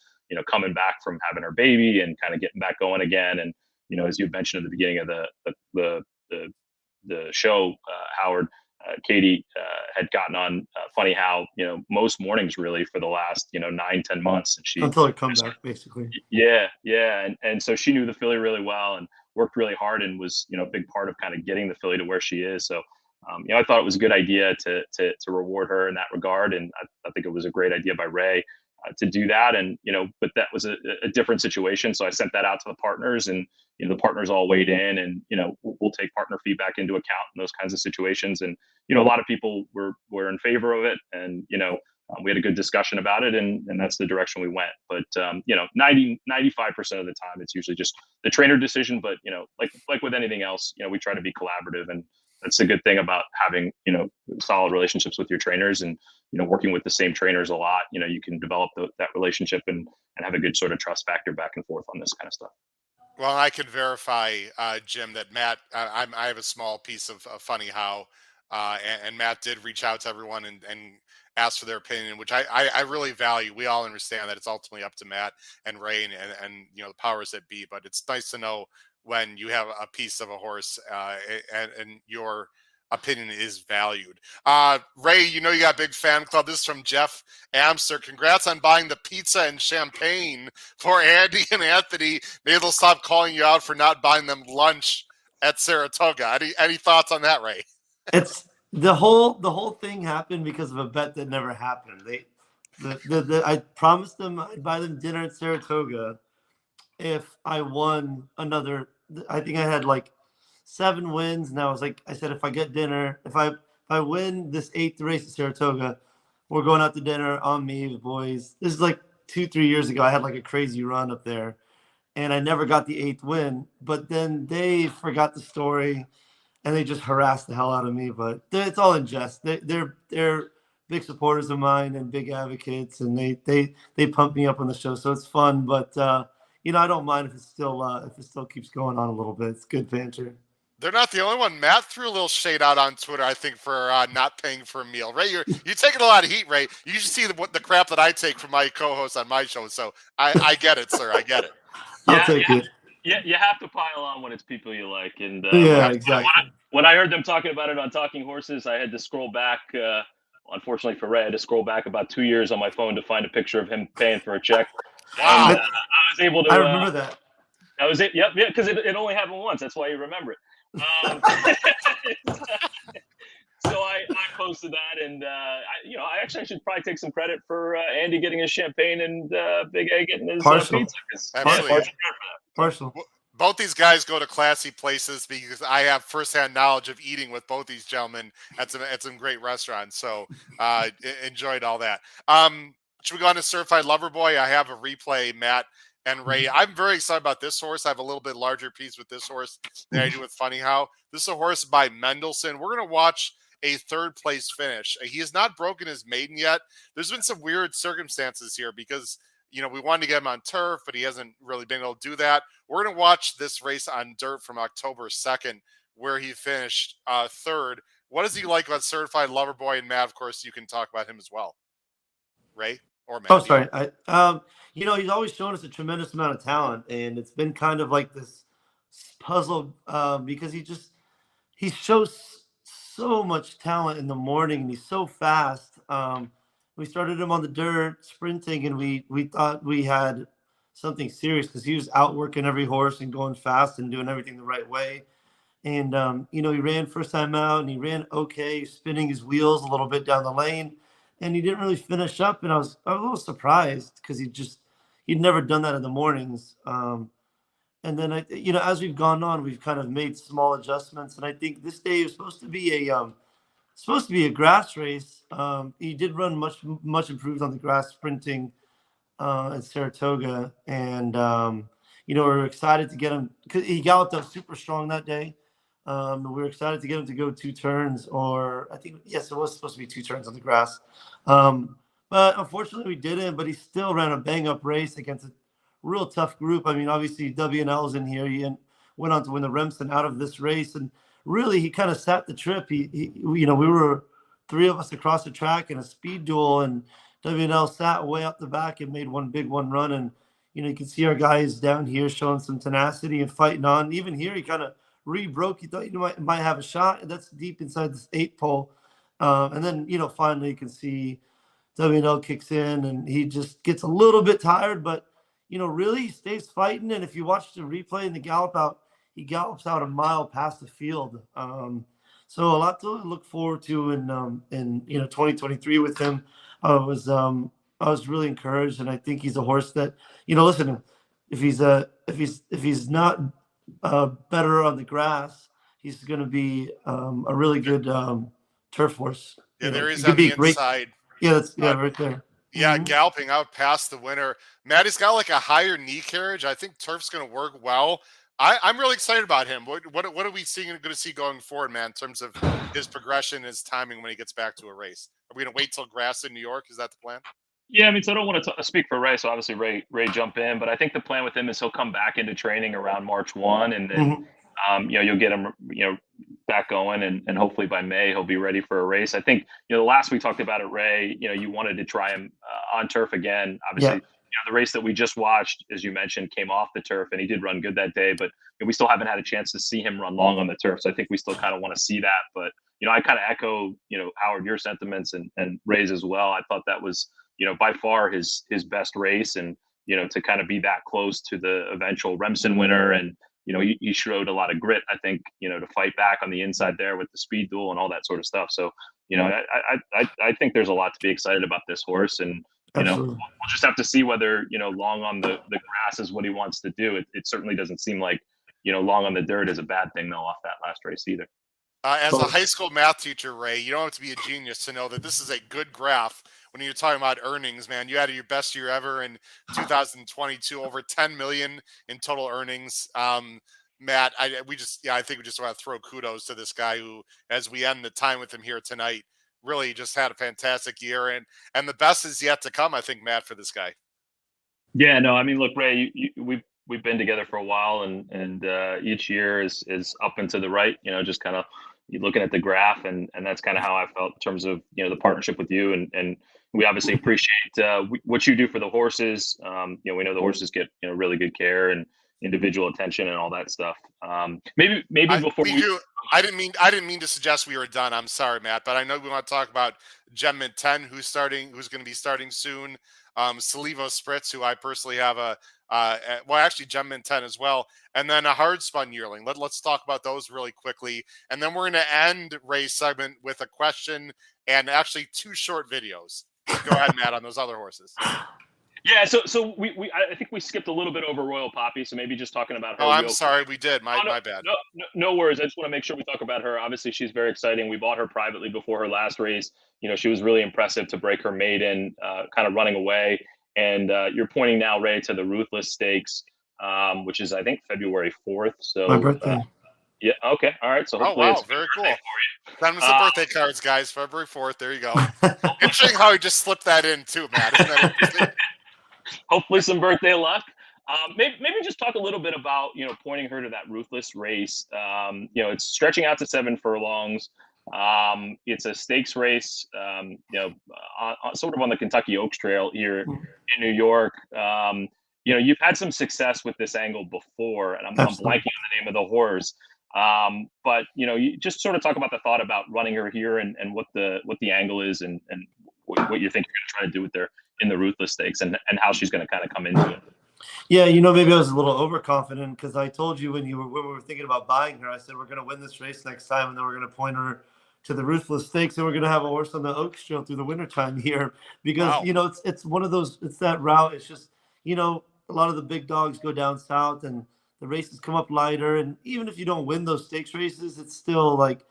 coming back from having her baby and kind of getting back going again. And as you mentioned at the beginning of the show, Howard, Katie had gotten on Funny How, most mornings really for the last, 9-10 months. And she until it comes back, basically. Yeah. And so she knew the filly really well and worked really hard and was, a big part of kind of getting the filly to where she is. So, I thought it was a good idea to reward her in that regard. And I think it was a great idea by Ray to do that. And, but that was a different situation. So I sent that out to the partners, and, the partners all weighed in, and, we'll take partner feedback into account in those kinds of situations. And, a lot of people were in favor of it, and, we had a good discussion about it, and that's the direction we went. But, 95% of the time, it's usually just the trainer decision. But, like with anything else, we try to be collaborative, and that's the good thing about having, solid relationships with your trainers, and, working with the same trainers a lot. You can develop that relationship and have a good sort of trust factor back and forth on this kind of stuff. Well, I can verify, Jim, that Matt, I have a small piece of Funny How, and Matt did reach out to everyone and ask for their opinion, which I really value. We all understand that it's ultimately up to Matt and Ray and the powers that be, but it's nice to know when you have a piece of a horse and your opinion is valued. Ray, you got a big fan club. This is from Jeff Amster. Congrats on buying the pizza and champagne for Andy and Anthony. Maybe they'll stop calling you out for not buying them lunch at Saratoga. Any thoughts on that, Ray? It's the whole thing happened because of a bet that never happened. I promised them I'd buy them dinner at Saratoga if I won another. I think I had like 7 wins, and I said, if I get dinner, if I win this 8th race at Saratoga, we're going out to dinner on me, the boys. This is like 2-3 years ago. I had like a crazy run up there, and I never got the 8th win. But then they forgot the story, and they just harassed the hell out of me. But it's all in jest. They're big supporters of mine and big advocates, and they pump me up on the show, so it's fun. But I don't mind if it still keeps going on a little bit. It's good banter. They're not the only one. Matt threw a little shade out on Twitter, I think, for not paying for a meal. Ray, you're taking a lot of heat, Ray. You should see the crap that I take from my co-host on my show. So I get it, sir. I get it. I'll take it. Yeah, you have to pile on when it's people you like. And exactly. When I heard them talking about it on Talking Horses, I had to scroll back. Unfortunately for Ray, I had to scroll back about 2 years on my phone to find a picture of him paying for a check. Wow. And, I was able to. I remember that. That was it. Yep. Yeah, because it only happened once. That's why you remember it. So I posted that, and I should probably take some credit for Andy getting his champagne and Big A getting his pizza. Partial. Both these guys go to classy places because I have firsthand knowledge of eating with both these gentlemen at some great restaurants. So enjoyed all that. Should we go on to Certified Lover Boy? I have a replay, Matt. And Ray, I'm very excited about this horse. I have a little bit larger piece with this horse than I do with Funny How. This is a horse by Mendelssohn. We're going to watch a third place finish. He has not broken his maiden yet. There's been some weird circumstances here because, we wanted to get him on turf, but he hasn't really been able to do that. We're going to watch this race on dirt from October 2nd, where he finished third. What does he like about Certified Lover Boy? And Matt, of course, you can talk about him as well. Ray or Matt? Oh, sorry. He's always shown us a tremendous amount of talent, and it's been kind of like this puzzle because he shows so much talent in the morning, and he's so fast. We started him on the dirt sprinting, and we thought we had something serious because he was outworking every horse and going fast and doing everything the right way. And he ran first time out, and he ran okay, spinning his wheels a little bit down the lane. And he didn't really finish up, and I was a little surprised because he'd never done that in the mornings. And then as we've gone on, we've kind of made small adjustments. And I think this day was supposed to be a grass race. He did run much improved on the grass sprinting at Saratoga, and we're excited to get him because he galloped up super strong that day. We were excited to get him to go 2 turns, or I think, yes, it was supposed to be 2 turns on the grass. But unfortunately we didn't, but he still ran a bang up race against a real tough group. I mean, obviously W&L's in here. He went on to win the Remsen out of this race. And really he kind of sat the trip. We were 3 of us across the track in a speed duel, and W&L sat way up the back and made one big one run. And, you can see our guys down here showing some tenacity and fighting on. Even here, he kind of re-broke. He thought might have a shot, and that's deep inside this 8 pole. And then, finally you can see W&L kicks in, and he just gets a little bit tired, but, really stays fighting. And if you watch the replay and the gallop out, he gallops out a mile past the field. So a lot to look forward to in 2023 with him. I was really encouraged, and I think he's a horse that, listen, if he's not better on the grass, he's going to be a really good turf horse. Yeah, there is on the inside. Yeah, right there. Yeah, galloping out past the winner. Matt, he's got like a higher knee carriage. I think turf's going to work well. I'm really excited about him. What are we going to see going forward, man, in terms of his progression, his timing when he gets back to a race? Are we going to wait till grass in New York? Is that the plan? Yeah, I mean, so I don't want to speak for Ray, so obviously Ray jump in, but I think the plan with him is he'll come back into training around March 1, and then you'll get him back going, and hopefully by May he'll be ready for a race. I think the last we talked about it, Ray, you wanted to try him on turf again. Obviously, the race that we just watched, as you mentioned, came off the turf, and he did run good that day, but we still haven't had a chance to see him run long on the turf. So I think we still kind of want to see that. But I kind of echo Howard, your sentiments, and Ray's as well. I thought that was by far his best race, and to kind of be that close to the eventual Remsen winner, and he showed a lot of grit, I think, to fight back on the inside there with the speed duel and all that sort of stuff. So I think there's a lot to be excited about this horse, and we'll just have to see whether long on the grass is what he wants to do. It certainly doesn't seem like long on the dirt is a bad thing though off that last race either. As a high school math teacher, Ray, you don't have to be a genius to know that this is a good graph when you're talking about earnings, man. You had your best year ever in 2022, over 10 million in total earnings. Matt, I think we just want to throw kudos to this guy who, as we end the time with him here tonight, really just had a fantastic year, and the best is yet to come, I think, Matt, for this guy. Yeah, no, I mean, look, Ray, we've been together for a while, and each year is up and to the right, just kind of looking at the graph, and that's kind of how I felt in terms of the partnership with you, and we obviously appreciate what you do for the horses. We know the horses get really good care and individual attention and all that stuff. Maybe before I didn't mean to suggest we were done. I'm sorry, Matt, but I know we want to talk about Gem Mint 10, who's going to be starting soon. Salivo Spritz, who I personally have actually Gem Mint 10 as well, and then a hard spun yearling. Let's talk about those really quickly, and then we're going to end Ray's segment with a question and actually 2 short videos. Go ahead, Matt, on those other horses. Yeah, so I think we skipped a little bit over Royal Poppy, so maybe just talking about her. Oh, I'm sorry, we did. My bad. No worries. I just want to make sure we talk about her. Obviously, she's very exciting. We bought her privately before her last race. She was really impressive to break her maiden, kind of running away. And you're pointing now, Ray, to the Ruthless Stakes, which is, I think, February 4th. So My birthday. yeah. Okay. All right. So Oh, hopefully wow. it's Very cool. for Send us some birthday cards, guys. February 4th. There you go. Interesting how he just slipped that in, too, Matt. Isn't that interesting? Hopefully some birthday luck. Maybe just talk a little bit about, pointing her to that Ruthless race. It's stretching out to 7 furlongs. It's a stakes race, sort of on the Kentucky Oaks Trail here in New York. You've had some success with this angle before, and I'm blanking on the name of the horse. But you just sort of talk about the thought about running her here and what the angle is and what you think you're going to try to do with her in the Ruthless Stakes and how she's going to kind of come into it. Yeah, maybe I was a little overconfident because I told you when we were thinking about buying her, I said we're going to win this race next time, and then we're going to point her to the Ruthless Stakes, and we're going to have a horse on the Oaks Trail through the wintertime here because it's one of those. It's that route. It's just a lot of the big dogs go down south, and the races come up lighter. And even if you don't win those stakes races, it's still like,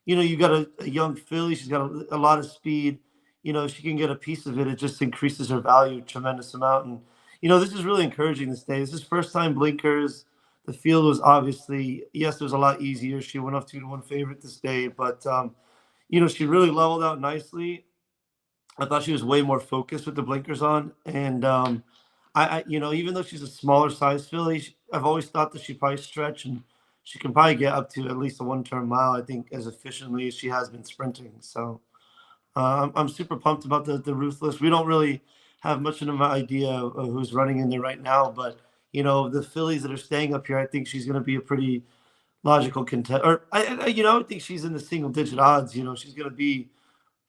you got a young filly. She's got a lot of speed. If she can get a piece of it, it just increases her value a tremendous amount. And this is really encouraging this day. This is first time blinkers. The field was obviously, yes, it was a lot easier. She went off 2-1 favorite this day, but she really leveled out nicely. I thought she was way more focused with the blinkers on. And I even though she's a smaller size filly, I've always thought that she probably stretch and she can probably get up to at least a 1-turn mile, I think, as efficiently as she has been sprinting. So I'm super pumped about the Ruthless. We don't really have much of an idea of who's running in there right now, but the fillies that are staying up here, I think she's going to be a pretty logical contender. Or I think she's in the single digit odds. She's going to be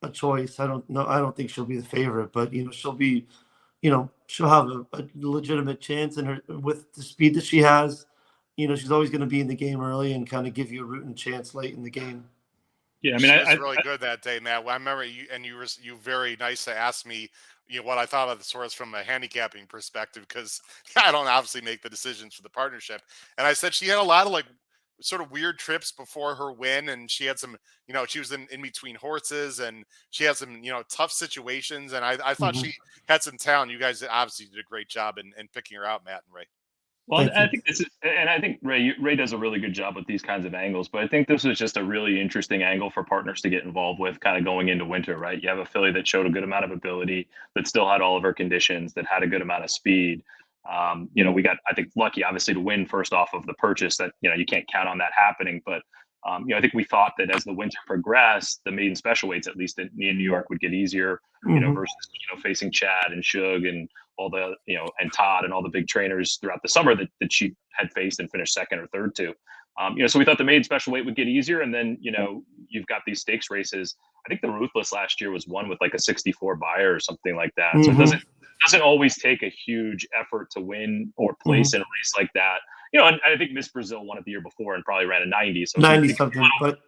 a choice. I don't think she'll be the favorite, but she'll be, she'll have a legitimate chance. And with the speed that she has, she's always going to be in the game early and kind of give you a rooting chance late in the game. Yeah, I mean, she was really good that day, Matt. I remember you very nice to ask me, what I thought of the horse from a handicapping perspective, because I don't obviously make the decisions for the partnership. And I said she had a lot of like sort of weird trips before her win, and she had some, she was in between horses, and she had some, tough situations. And I thought she had some talent. You guys obviously did a great job in picking her out, Matt and Ray. Well, I think Ray does a really good job with these kinds of angles, but I think this was just a really interesting angle for partners to get involved with kind of going into winter, right? You have a filly that showed a good amount of ability, that still had all of her conditions, that had a good amount of speed. We got, I think, lucky, obviously, to win first off of the purchase. That, you can't count on that happening. But, I think we thought that as the winter progressed, the maiden special weights, at least in New York, would get easier, versus, facing Chad and Shug and all the, and Todd and all the big trainers throughout the summer that she had faced and finished second or third to. So we thought the maiden special weight would get easier. And then, you've got these stakes races. I think the Ruthless last year was won with like a 64 buyer or something like that. So it doesn't always take a huge effort to win or place in a race like that. And I think Miss Brazil won it the year before and probably ran a 90. So 90 something, but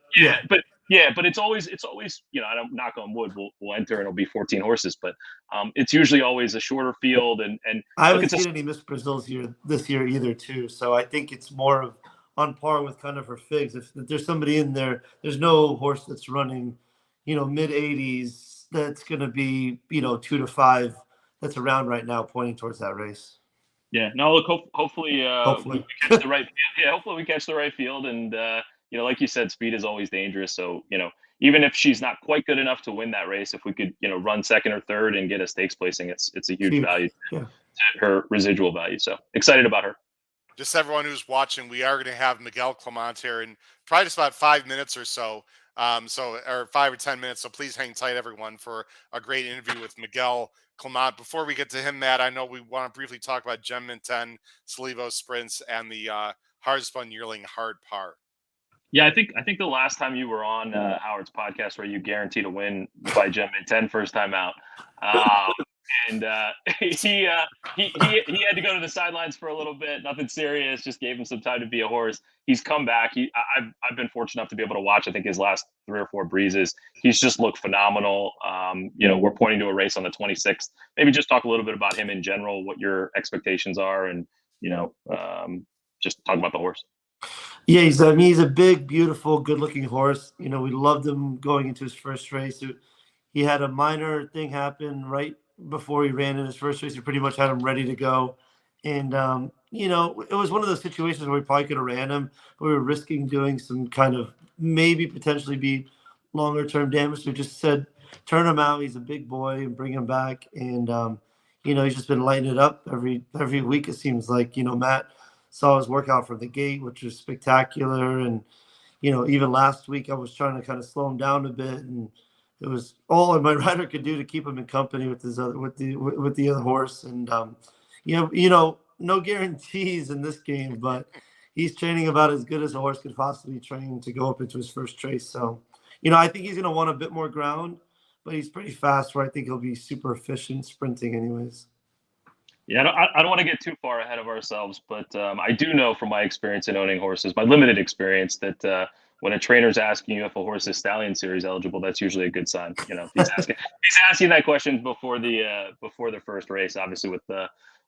it's always, I don't knock on wood, we'll enter and it'll be 14 horses, but it's usually always a shorter field. And I haven't seen any Miss Brazils this year either too. So I think it's more of on par with kind of her figs. If there's somebody in there, there's no horse that's running, mid 80s that's going to be, 2 to 5 that's around right now pointing towards that race. Yeah, no, look, hopefully we catch the right field. Yeah, hopefully we catch the right field. And, like you said, speed is always dangerous. So, even if she's not quite good enough to win that race, if we could, run second or third and get a stakes placing, it's a huge value to her residual value. So excited about her. Just everyone who's watching, we are going to have Miguel Clement here in probably just about 5 minutes or so. Or 5 or 10 minutes. So please hang tight, everyone, for a great interview with Miguel Clement. Before we get to him, Matt, I know we want to briefly talk about Gem Mint 10, Slivo Sprints, and the Hard Spun Yearling Hard Par. Yeah, I think the last time you were on Howard's podcast where you guaranteed a win by Gem Mint 10 first time out. And he had to go to the sidelines for a little bit. Nothing serious. Just gave him some time to be a horse. He's come back. I've been fortunate enough to be able to watch, I think, his last 3 or 4 breezes. He's just looked phenomenal. We're pointing to a race on the 26th. Maybe just talk a little bit about him in general, what your expectations are, and just talk about the horse. Yeah, he's a big, beautiful, good-looking horse. We loved him going into his first race. He had a minor thing happen right before he ran in his first race. He pretty much had him ready to go. And, it was one of those situations where we probably could have ran him, but we were risking doing some kind of maybe potentially be longer term damage. So we just said, turn him out. He's a big boy and bring him back. And, he's just been lighting it up every week. It seems like, Matt saw his workout from the gate, which was spectacular. And, even last week I was trying to kind of slow him down a bit, and it was all my rider could do to keep him in company with the other horse. And, no guarantees in this game, but he's training about as good as a horse could possibly train to go up into his first race. So, I think he's going to want a bit more ground, but he's pretty fast where I think he'll be super efficient sprinting anyways. Yeah, I don't want to get too far ahead of ourselves, but I do know from my experience in owning horses, my limited experience, that when a trainer's asking you if a horse is Stallion Series eligible, that's usually a good sign. He's asking that question before the first race. Obviously,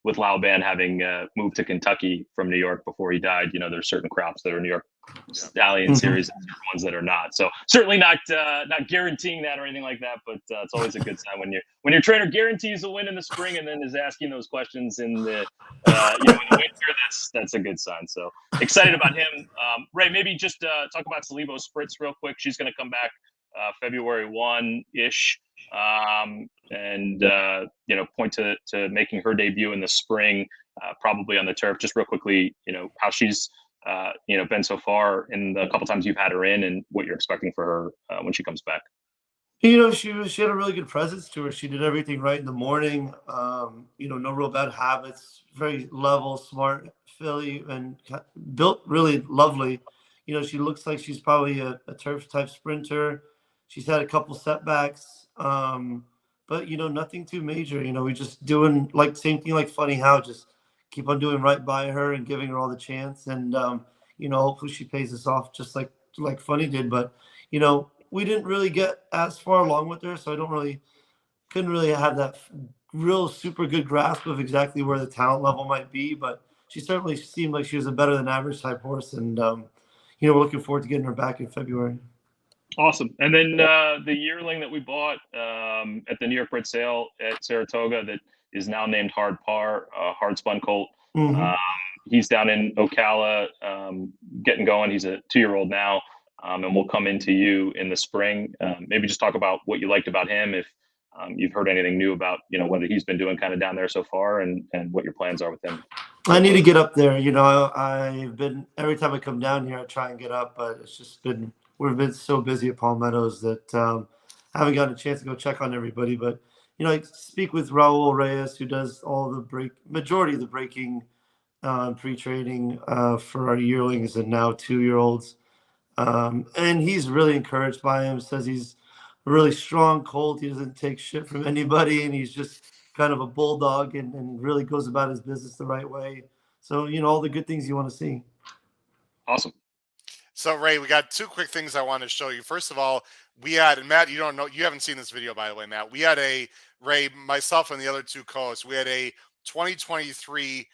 with Lauban having moved to Kentucky from New York before he died, there's certain crops that are New York Stallion Series, and certain ones that are not. So certainly not guaranteeing that or anything like that, but it's always a good sign when your trainer guarantees a win in the spring and then is asking those questions in the in the winter. That's a good sign. So excited about him. Ray, maybe just talk about Salivo Spritz real quick. She's going to come back February 1-ish. And point to making her debut in the spring, probably on the turf. Just real quickly, how she's been so far in the couple times you've had her in, and what you're expecting for her when she comes back. She had a really good presence to her. She did everything right in the morning. No real bad habits. Very level, smart filly, and built really lovely. She looks like she's probably a turf type sprinter. She's had a couple setbacks. But nothing too major. We just doing same thing like Funny How, just keep on doing right by her and giving her all the chance. And hopefully she pays us off just like Funny did. But we didn't really get as far along with her, so couldn't really have that real super good grasp of exactly where the talent level might be. But she certainly seemed like she was a better than average type horse, and we're looking forward to getting her back in February. Awesome. And then the yearling that we bought at the New York Bred Sale at Saratoga that is now named Hard Par, Hard Spun Colt. Mm-hmm. He's down in Ocala getting going. He's a 2-year-old now, and will come into you in the spring. Maybe just talk about what you liked about him, if you've heard anything new about, whether he's been doing kind of down there so far, and what your plans are with him. I need to get up there. I've been, every time I come down here, I try and get up, but it's just we've been so busy at Palmettos that I haven't gotten a chance to go check on everybody. But, I speak with Raul Reyes, who does all the majority of the breaking pre-training for our yearlings and now 2-year-olds. And he's really encouraged by him, says he's a really strong colt. He doesn't take shit from anybody, and he's just kind of a bulldog and really goes about his business the right way. So, all the good things you want to see. Awesome. So, Ray, we got 2 quick things I want to show you. First of all, we had, and Matt, you haven't seen this video, by the way, Matt. We had Ray, myself, and the other 2 co-hosts, we had a 2023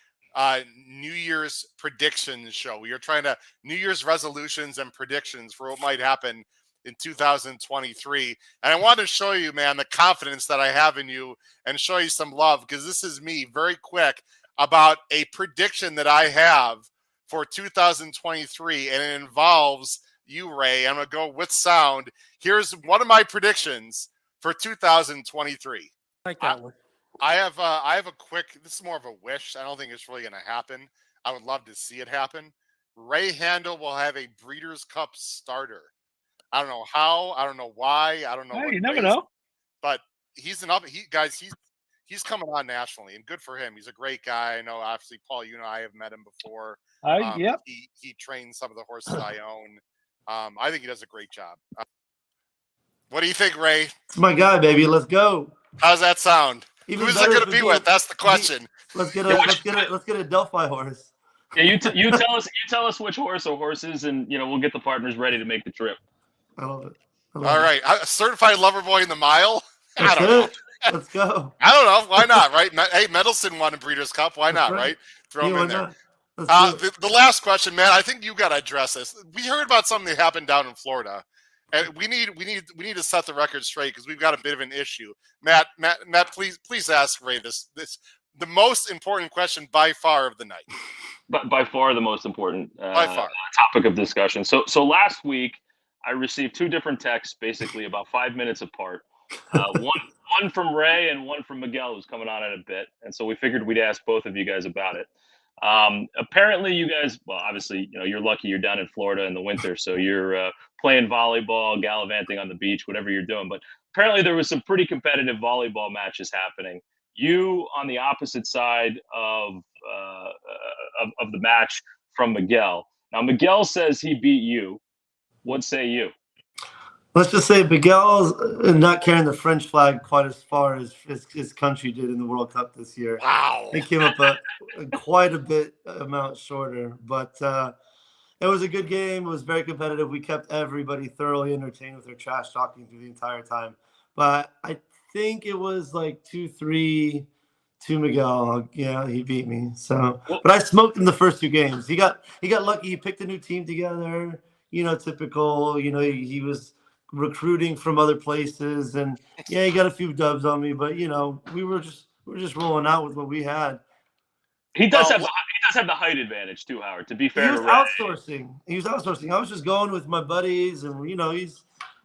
New Year's predictions show. We were trying to New Year's resolutions and predictions for what might happen in 2023. And I wanted to show you, man, the confidence that I have in you and show you some love, because this is me very quick about a prediction that I have for 2023, and it involves you, Ray. I'm going to go with sound. Here's one of my predictions for 2023. Like that one. I have a quick, this is more of a wish. I don't think it's really going to happen. I would love to see it happen. Ray Handal will have a Breeders' Cup starter. I don't know how, I don't know why, I don't know. Hey, you never know. But he's coming on nationally, and good for him. He's a great guy. I know, obviously, Paul, I have met him before. Yep. He trains some of the horses I own. I think he does a great job. What do you think, Ray? It's my guy, baby. Let's go. How's that sound? Who's it going to be with? That's the question. Let's get a Adelphi horse. Yeah, you tell us which horse or horses, and we'll get the partners ready to make the trip. I love it. All right, a certified lover boy in the mile. I don't know. Let's go. I don't know. Why not? Right? Hey, Mendelson won a Breeders' Cup. Why not? Right? Throw him in there. The last question, man. I think you got to address this. We heard about something that happened down in Florida, And we need to set the record straight because we've got a bit of an issue. Matt, please ask Ray this the most important question by far of the night. But by far the most important by far topic of discussion. So last week I received 2 different texts, basically about 5 minutes apart. One from Ray and one from Miguel, who's coming on in a bit, and so we figured we'd ask both of you guys about it. Apparently, you guys, well, obviously, you're lucky you're down in Florida in the winter, so you're playing volleyball, gallivanting on the beach, whatever you're doing. But apparently, there was some pretty competitive volleyball matches happening. You on the opposite side of the match from Miguel. Now, Miguel says he beat you. What say you? Let's just say Miguel's not carrying the French flag quite as far as his country did in the World Cup this year. Wow. He came up quite a bit amount shorter, but it was a good game. It was very competitive. We kept everybody thoroughly entertained with their trash talking through the entire time. But I think it was like 2-3 to Miguel. Yeah, he beat me. So, but I smoked in the first 2 games. He got lucky. He picked a new team together. Typical. He was recruiting from other places, and he got a few dubs on me, but we were just rolling out with what we had. He does have the height advantage too, Howard, to be fair. He was outsourcing. I was just going with my buddies, and it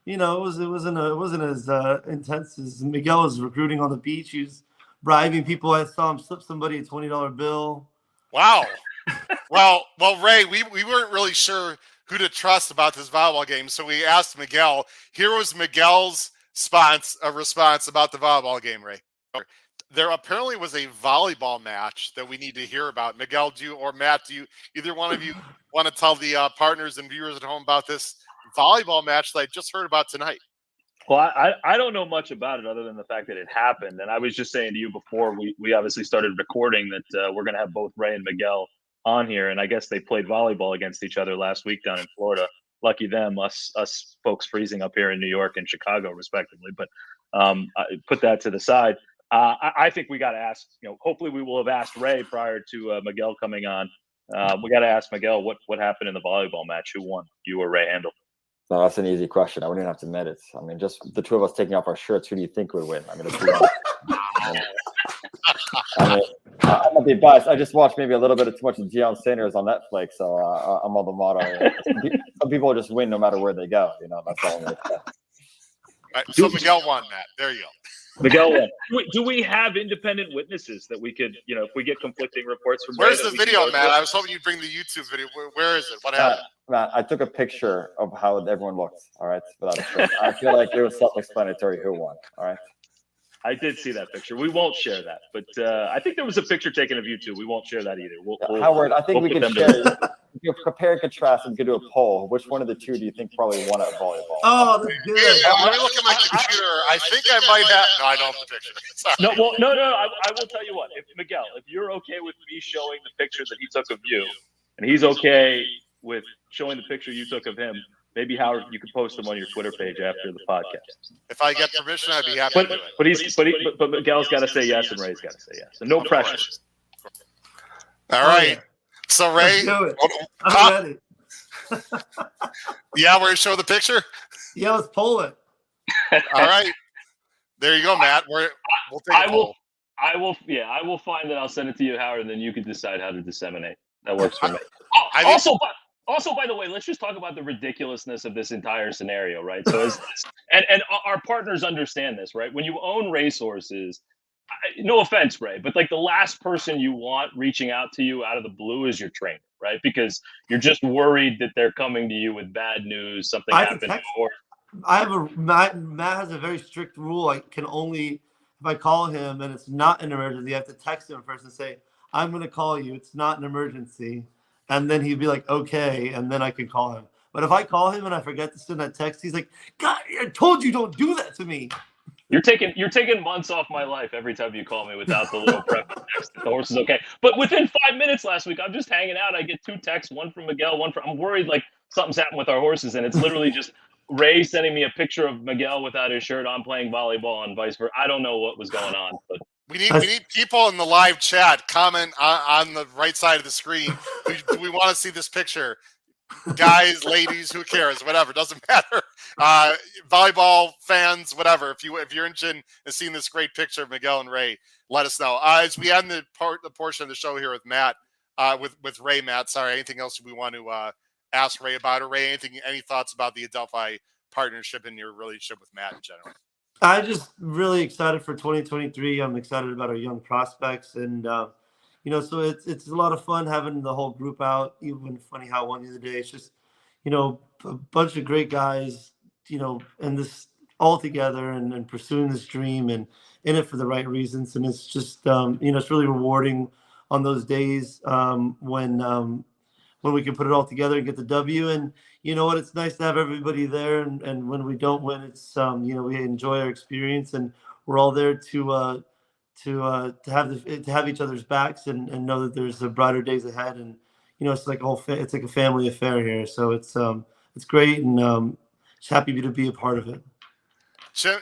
wasn't as intense as Miguel was recruiting on the beach. He was bribing people. I saw him slip somebody a $20 bill. Wow. well, Ray, we weren't really sure who to trust about this volleyball game, so we asked Miguel. Here was Miguel's response about the volleyball game, Ray. There apparently was a volleyball match that we need to hear about. Miguel, Matt, either one of you want to tell the partners and viewers at home about this volleyball match that I just heard about tonight? Well, I don't know much about it other than the fact that it happened. And I was just saying to you before we obviously started recording that we're going to have both Ray and Miguel on here, and I guess they played volleyball against each other last week down in Florida. Lucky them, us folks freezing up here in New York and Chicago, respectively. But I put that to the side. I think we got to ask. Hopefully, we will have asked Ray prior to Miguel coming on. We got to ask Miguel what happened in the volleyball match. Who won, you or Ray Handal? No, that's an easy question. I wouldn't even have to admit it. I mean, just the 2 of us taking off our shirts, who do you think would win? I mean, I'm not being biased. I just watched maybe a little bit of too much of Deion Sanders on Netflix, so I'm on the motto. Some people just win no matter where they go. That's all I'm going to say. Right, so Miguel won, Matt. There you go. Miguel won. Do we have independent witnesses that we could, if we get conflicting reports from? Where's the video, Matt? I was hoping you'd bring the YouTube video. Where is it? What happened? Matt, I took a picture of how everyone looked. All right, without a shirt. I feel like it was self-explanatory who won. All right. I did see that picture. We won't share that, but I think there was a picture taken of you two. We won't share that either. Howard, I think we can share. Compare and contrast and we can do a poll. Which one of the 2 do you think probably won at volleyball? Oh, that's good. Yeah, let me look at my computer. I think I might have. No, I don't have the picture. Sorry. No. I will tell you what. If Miguel, if you're okay with me showing the picture that he took of you, and he's okay with showing the picture you took of him, maybe Howard, you could post them on your Twitter page after the podcast. If I get permission, I'd be happy to do it. But Miguel's got to say yes, and Ray's got to say yes. So no pressure. All right. So Ray, I'm ready. Yeah, we're gonna show the picture. Yeah, let's pull it. All right. There you go, Matt. We'll take a poll. I will find it. I'll send it to you, Howard, and then you can decide how to disseminate. That works for me. Also, by the way, let's just talk about the ridiculousness of this entire scenario, right? So, and our partners understand this, right? When you own racehorses, no offense, Ray, but like the last person you want reaching out to you out of the blue is your trainer, right? Because you're just worried that they're coming to you with bad news, something happened. Matt has a very strict rule. I can only, if I call him and it's not an emergency, I have to text him first and say, I'm going to call you. It's not an emergency. And then he'd be like, okay. And then I can call him. But if I call him and I forget to send that text, he's like, God, I told you don't do that to me. You're taking months off my life every time you call me without the little prep text that the horse is okay. But within 5 minutes last week, I'm just hanging out. I get 2 texts, one from Miguel, I'm worried like something's happened with our horses. And it's literally just Ray sending me a picture of Miguel without his shirt on playing volleyball and vice versa. I don't know what was going on, but we need people in the live chat comment on the right side of the screen. Do we want to see this picture? Guys, ladies, who cares? Whatever, doesn't matter. Volleyball fans, whatever. If you're interested in seeing this great picture of Miguel and Ray, let us know. As we end the portion of the show here with Matt, with Ray, Matt. Sorry, anything else we want to ask Ray about, or Ray, any thoughts about the Adelphi partnership and your relationship with Matt in general? I'm just really excited for 2023. I'm excited about our young prospects, and so it's a lot of fun having the whole group out. Even funny how one the other day, it's just a bunch of great guys, and this all together and pursuing this dream and in it for the right reasons. And it's just it's really rewarding on those days when we can put it all together and get the W. And you know what, it's nice to have everybody there. And when we don't win, it's we enjoy our experience, and we're all there to have each other's backs and know that there's brighter days ahead. And it's like it's like a family affair here. So it's great, and just happy to be a part of it.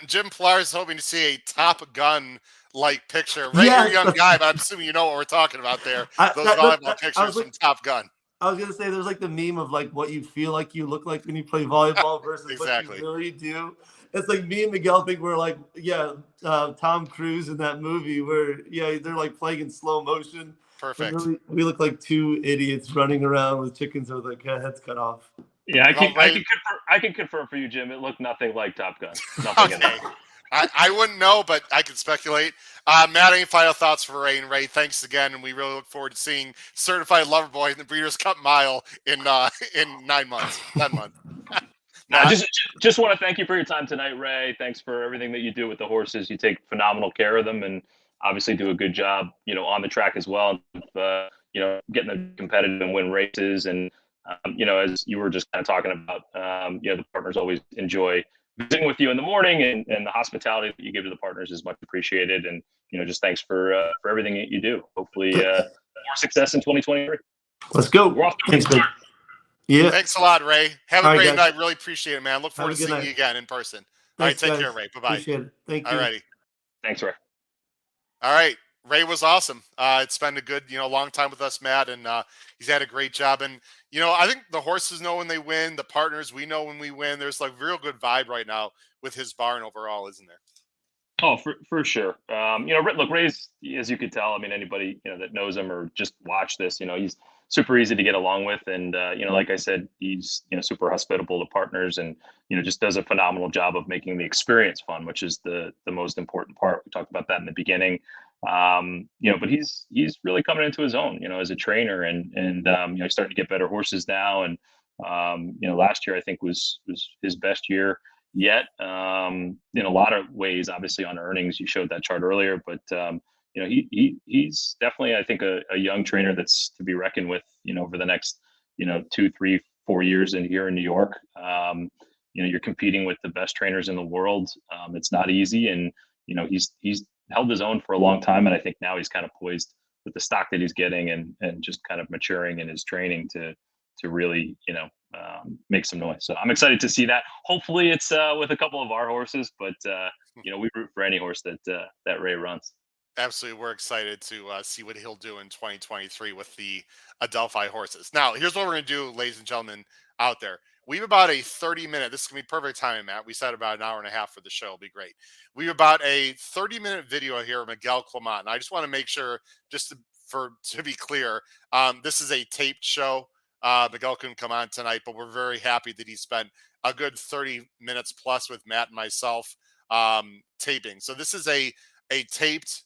Jim Pilar is hoping to see a Top Gun like picture. Ray, you're a young guy, but I'm assuming you know what we're talking about there. Those volleyball pictures from Top Gun. I was gonna say there's like the meme of like what you feel like you look like when you play volleyball versus exactly. what you really do. It's like me and Miguel think we're like Tom Cruise in that movie where they're like playing in slow motion. Perfect. Really, we look like two idiots running around with chickens with their heads cut off. Yeah, I can confirm for you, Jim. It looked nothing like Top Gun. Nothing. Okay. I wouldn't know, but I can speculate. Matt, any final thoughts for Ray? And Ray, thanks again, and we really look forward to seeing Certified Lover Boy in the Breeders' Cup Mile in 9 months, 10 months. Just want to thank you for your time tonight, Ray. Thanks for everything that you do with the horses. You take phenomenal care of them, and obviously do a good job, on the track as well. Getting them competitive and win races. And as you were just kind of talking about, the partners always enjoy visiting with you in the morning, and the hospitality that you give to the partners is much appreciated. And, just thanks for everything that you do. Hopefully more success in 2023. Let's go. We're off to a Thanks, good start. Yeah. Thanks a lot, Ray. Have a great guys. night. Really appreciate it, man. Look forward to seeing you again in person. Thanks, all right, take guys. care, Ray. Bye-bye. Appreciate it. Thank you. All righty. Thanks, Ray. All right. Ray was awesome. It's been a good, long time with us, Matt, and he's had a great job. And, I think the horses know when they win. The partners, we know when we win. There's like real good vibe right now with his barn overall, isn't there? Oh, for sure. Look, Ray's, as you could tell, I mean, anybody, that knows him or just watch this, he's super easy to get along with. And, like I said, he's, super hospitable to partners, and, just does a phenomenal job of making the experience fun, which is the most important part. We talked about that in the beginning. But he's really coming into his own, as a trainer, and he's starting to get better horses now. And, last year I think was his best year yet, in a lot of ways. Obviously on earnings, you showed that chart earlier, but he's definitely, I think, a young trainer that's to be reckoned with, over the next 2, 3, 4 years here in New York. You're competing with the best trainers in the world. It's not easy, and he's held his own for a long time, and I think now he's kind of poised with the stock that he's getting, and just kind of maturing in his training to really make some noise. So I'm excited to see that. Hopefully it's with a couple of our horses, but we root for any horse that Ray runs. Absolutely. We're excited to see what he'll do in 2023 with the Adelphi horses. Now, here's what we're going to do, ladies and gentlemen out there. We have about a 30-minute, this is going to be perfect timing, Matt. We said about an hour and a half for the show. It'll be great. We have about a 30-minute video here of Miguel Clement. And I just want to make sure, just to be clear, this is a taped show. Miguel couldn't come on tonight, but we're very happy that he spent a good 30 minutes plus with Matt and myself taping. So this is a taped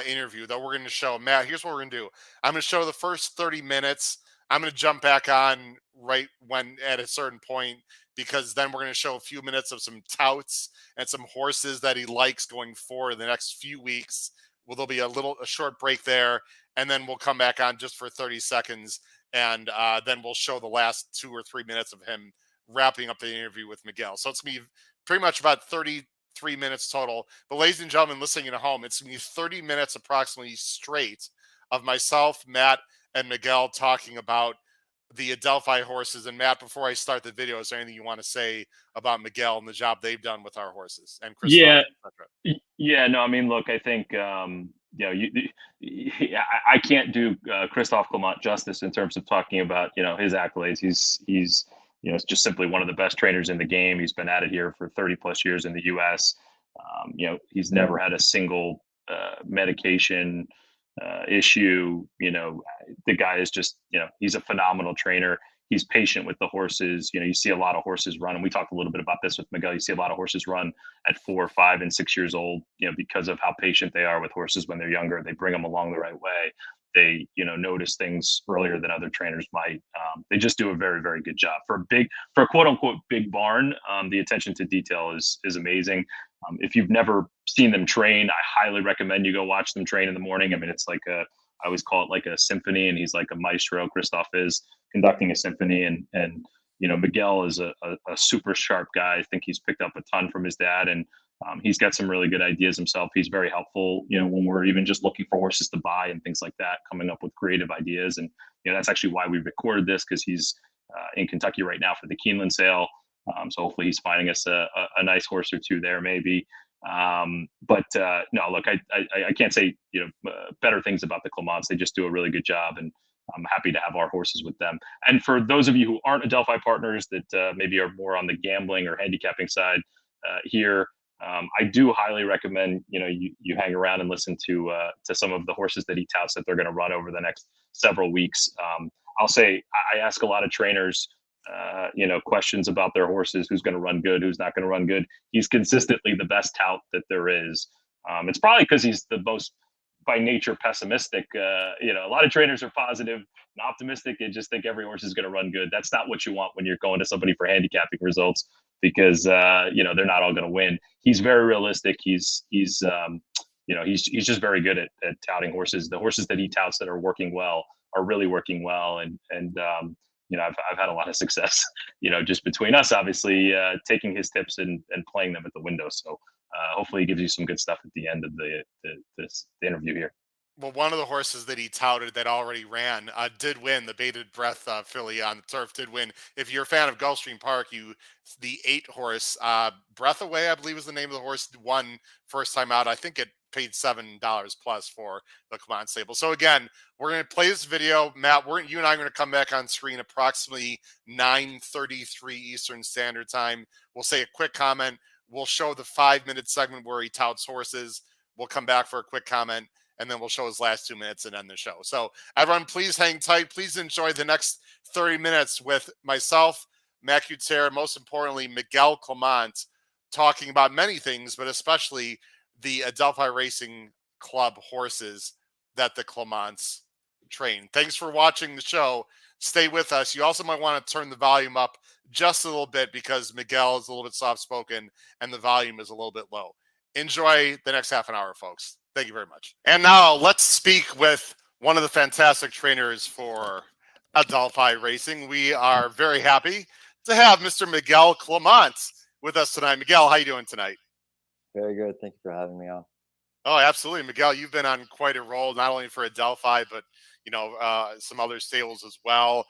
interview that we're going to show. Matt, here's what we're going to do. I'm going to show the first 30 minutes. I'm going to jump back on right when at a certain point, because then we're going to show a few minutes of some touts and some horses that he likes going forward in the next few weeks. Well, there'll be a short break there, and then we'll come back on just for 30 seconds, and then we'll show the last 2 or 3 minutes of him wrapping up the interview with Miguel. So it's going to be pretty much about 33 minutes total. But ladies and gentlemen listening at home, it's going to be 30 minutes approximately straight of myself, Matt, and Miguel talking about the Adelphi horses. And Matt, before I start the video, is there anything you want to say about Miguel and the job they've done with our horses and Chris? Yeah, no, I mean, look, I think, I can't do Christophe Clement justice in terms of talking about, his accolades. He's just simply one of the best trainers in the game. He's been at it here for 30 plus years in the U.S. He's never had a single medication issue. The guy is just, he's a phenomenal trainer. He's patient with the horses. You see a lot of horses run, and we talked a little bit about this with Miguel. You see a lot of horses run at 4, 5, and 6 years old, because of how patient they are with horses when they're younger. They bring them along the right way. They, notice things earlier than other trainers might. They just do a very, very good job for a quote unquote big barn. The attention to detail is amazing. If you've never seen them train, I highly recommend you go watch them train in the morning. I mean, it's like I always call it like a symphony, and he's like a maestro. Christophe is conducting a symphony, and Miguel is a super sharp guy. I think he's picked up a ton from his dad, and he's got some really good ideas himself. He's very helpful, when we're even just looking for horses to buy and things like that, coming up with creative ideas. And that's actually why we recorded this, because he's in Kentucky right now for the Keeneland sale. So hopefully he's finding us a nice horse or two there, maybe. But no, look, I can't say better things about the Clements. They just do a really good job, and I'm happy to have our horses with them. And for those of you who aren't Adelphi partners, that maybe are more on the gambling or handicapping side here, I do highly recommend you hang around and listen to some of the horses that he touts that they're going to run over the next several weeks. I'll say I ask a lot of trainers questions about their horses, who's going to run good, who's not going to run good. He's consistently the best tout that there is. It's probably because he's the most by nature pessimistic. A lot of trainers are positive and optimistic and just think every horse is going to run good. That's not what you want when you're going to somebody for handicapping results, because they're not all going to win. He's very realistic. He's just very good at touting horses. The horses that he touts that are working well are really working well, and I've had a lot of success, just between us, obviously, taking his tips and playing them at the window. So hopefully he gives you some good stuff at the end of the interview here. Well, one of the horses that he touted that already ran did win. The Bated Breath filly on the turf did win. If you're a fan of Gulfstream Park, the 8 horse Breath Away, I believe is the name of the horse, won first time out. I think it paid $7 plus for the Clement Stable. So again, we're going to play this video. Matt, you and I are going to come back on screen approximately 9:33 Eastern Standard Time. We'll say a quick comment. We'll show the 5-minute segment where he touts horses. We'll come back for a quick comment, and then we'll show his last 2 minutes and end the show. So everyone, please hang tight. Please enjoy the next 30 minutes with myself, Matt Cutair, most importantly, Miguel Clement, talking about many things, but especially the Adelphi Racing Club horses that the Clements train. Thanks for watching the show. Stay with us. You also might want to turn the volume up just a little bit, because Miguel is a little bit soft-spoken and the volume is a little bit low. Enjoy the next half an hour, folks. Thank you very much. And now let's speak with one of the fantastic trainers for Adelphi Racing. We are very happy to have Mr. Miguel Clement with us tonight. Miguel, how you doing tonight? Very good. Thank you for having me on. Oh, absolutely. Miguel, you've been on quite a roll, not only for Adelphi, but, some other stables as well.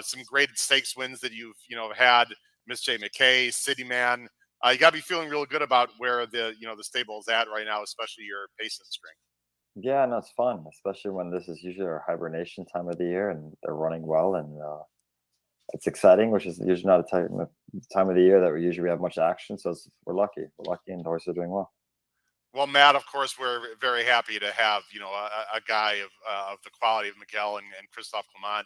Some great stakes wins that you've, had, Miss J. McKay, City Man. You got to be feeling real good about where the stable is at right now, especially your pace and strength. Yeah, no, it's fun, especially when this is usually our hibernation time of the year and they're running well, and it's exciting, which is usually not a time of the year that we usually have much action. So we're lucky. We're lucky, and the horses are doing well. Well, Matt, of course, we're very happy to have, a guy of the quality of Miguel and Christophe Clement,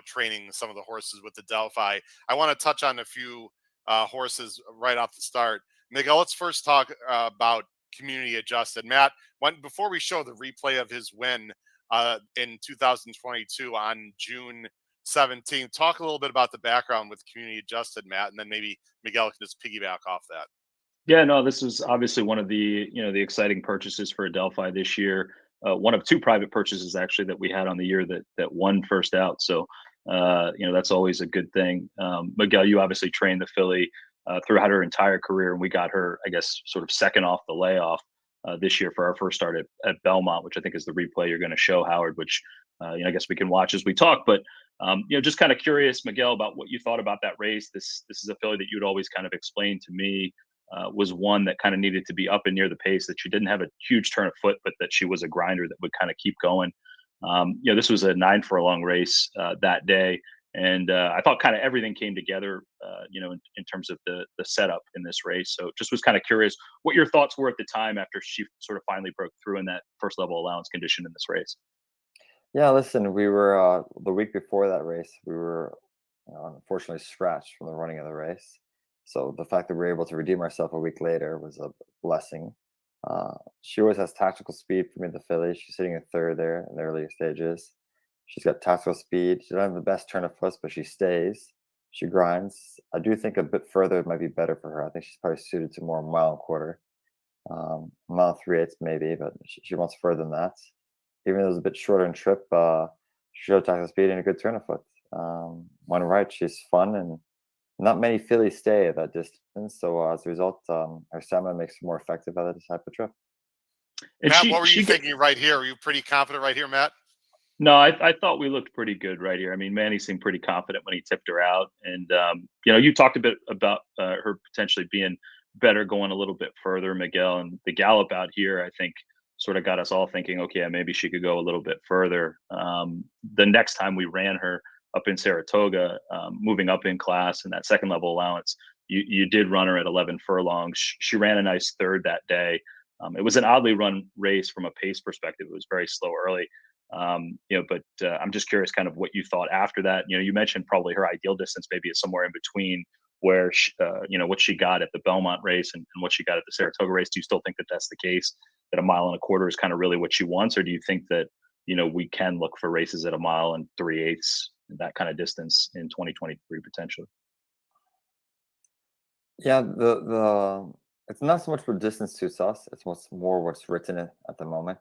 training some of the horses with the Adelphi. I want to touch on a few horses right off the start. Miguel, let's first talk about Community Adjusted. Matt, before we show the replay of his win in 2022 on June 17th, talk a little bit about the background with Community Adjusted, Matt, and then maybe Miguel can just piggyback off that. Yeah, no, this was obviously one of the the exciting purchases for Adelphi this year. One of 2 private purchases actually that we had on the year that won first out. So that's always a good thing. Miguel, you obviously trained the filly throughout her entire career, and we got her, I guess, sort of second off the layoff this year for our first start at Belmont, which I think is the replay you're going to show, Howard, which I guess we can watch as we talk. But just kind of curious, Miguel, about what you thought about that race. This is a filly that you'd always kind of explained to me was one that kind of needed to be up and near the pace, that she didn't have a huge turn of foot, but that she was a grinder that would kind of keep going. This was a 9 furlong race that day. And I thought kind of everything came together, in terms of the setup in this race. So just was kind of curious what your thoughts were at the time after she sort of finally broke through in that first level allowance condition in this race. Yeah, listen, we were the week before that race, we were unfortunately scratched from the running of the race. So the fact that we were able to redeem ourselves a week later was a blessing. She always has tactical speed for me, the filly. She's sitting in third there in the earlier stages. She's got tactical speed. She doesn't have the best turn of foot, but she stays. She grinds. I do think a bit further might be better for her. I think she's probably suited to more mile and quarter, mile 3/8 maybe, but she wants further than that. Even though it was a bit shorter in trip, she showed tactical speed and a good turn of foot. When right, she's fun, and not many fillies stay at that distance. So as a result, her stamina makes her more effective at this type of trip. And Matt, what were you thinking right here? Were you pretty confident right here, Matt? No, I thought we looked pretty good right here. I mean, Manny seemed pretty confident when he tipped her out. And, you talked a bit about her potentially being better going a little bit further, Miguel. And the gallop out here, I think, sort of got us all thinking, okay, maybe she could go a little bit further. The next time we ran her up in Saratoga, moving up in class in that second level allowance, you did run her at 11 furlongs. She ran a nice third that day. It was an oddly run race from a pace perspective. It was very slow early. But I'm just curious kind of what you thought after that. You mentioned probably her ideal distance maybe is somewhere in between where what she got at the Belmont race and what she got at the Saratoga race. Do you still think that that's the case, that a mile and a quarter is kind of really what she wants? Or do you think that, we can look for races at a mile and 3/8, that kind of distance in 2023 potentially? Yeah, the it's not so much what distance suits us. It's what's written at the moment.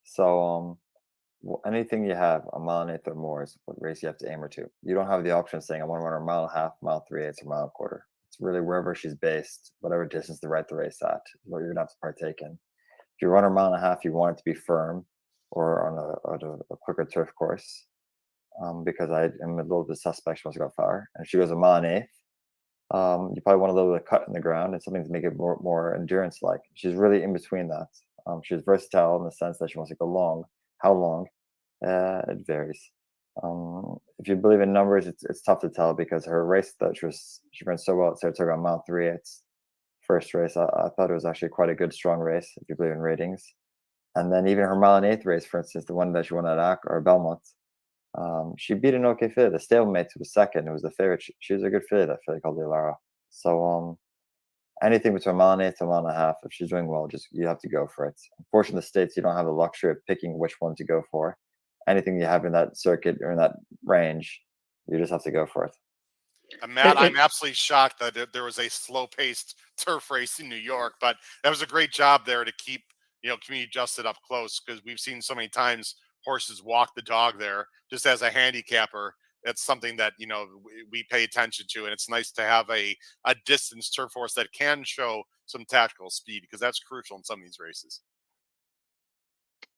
So anything you have a mile and 1/8 or more is what race you have to aim her to. You don't have the option of saying I want to run her a mile and a half, mile 3/8, or mile and a quarter. It's really wherever she's based, whatever distance to write the race at, is what you're gonna have to partake in. If you run her a mile and a half, you want it to be firm or on a quicker turf course. Because I am a little bit suspect she wants to go far. And if she goes a mile and 1/8, you probably want a little bit of cut in the ground and something to make it more endurance like. She's really in between that. She's versatile in the sense that she wants to go long. How long? It varies. If you believe in numbers, it's tough to tell because her race that she ran so well at Saratoga on mile 3/8 first race. I thought it was actually quite a good strong race if you believe in ratings. And then even her mile and 1/8 race, for instance, the one that she won at Belmont, she beat an okay filly. The stablemate who was second, who was the favorite. She was a good filly, that filly called Lara. So anything between a mile and 1/8 to a mile and a half, if she's doing well, you have to go for it. Unfortunately, in the States, you don't have the luxury of picking which one to go for. Anything you have in that circuit or in that range, you just have to go for it. Matt, I'm absolutely shocked that there was a slow-paced turf race in New York, but that was a great job there to keep, community adjusted up close, because we've seen so many times horses walk the dog there. Just as a handicapper, that's something that we pay attention to, and it's nice to have a distance turf horse that can show some tactical speed, because that's crucial in some of these races.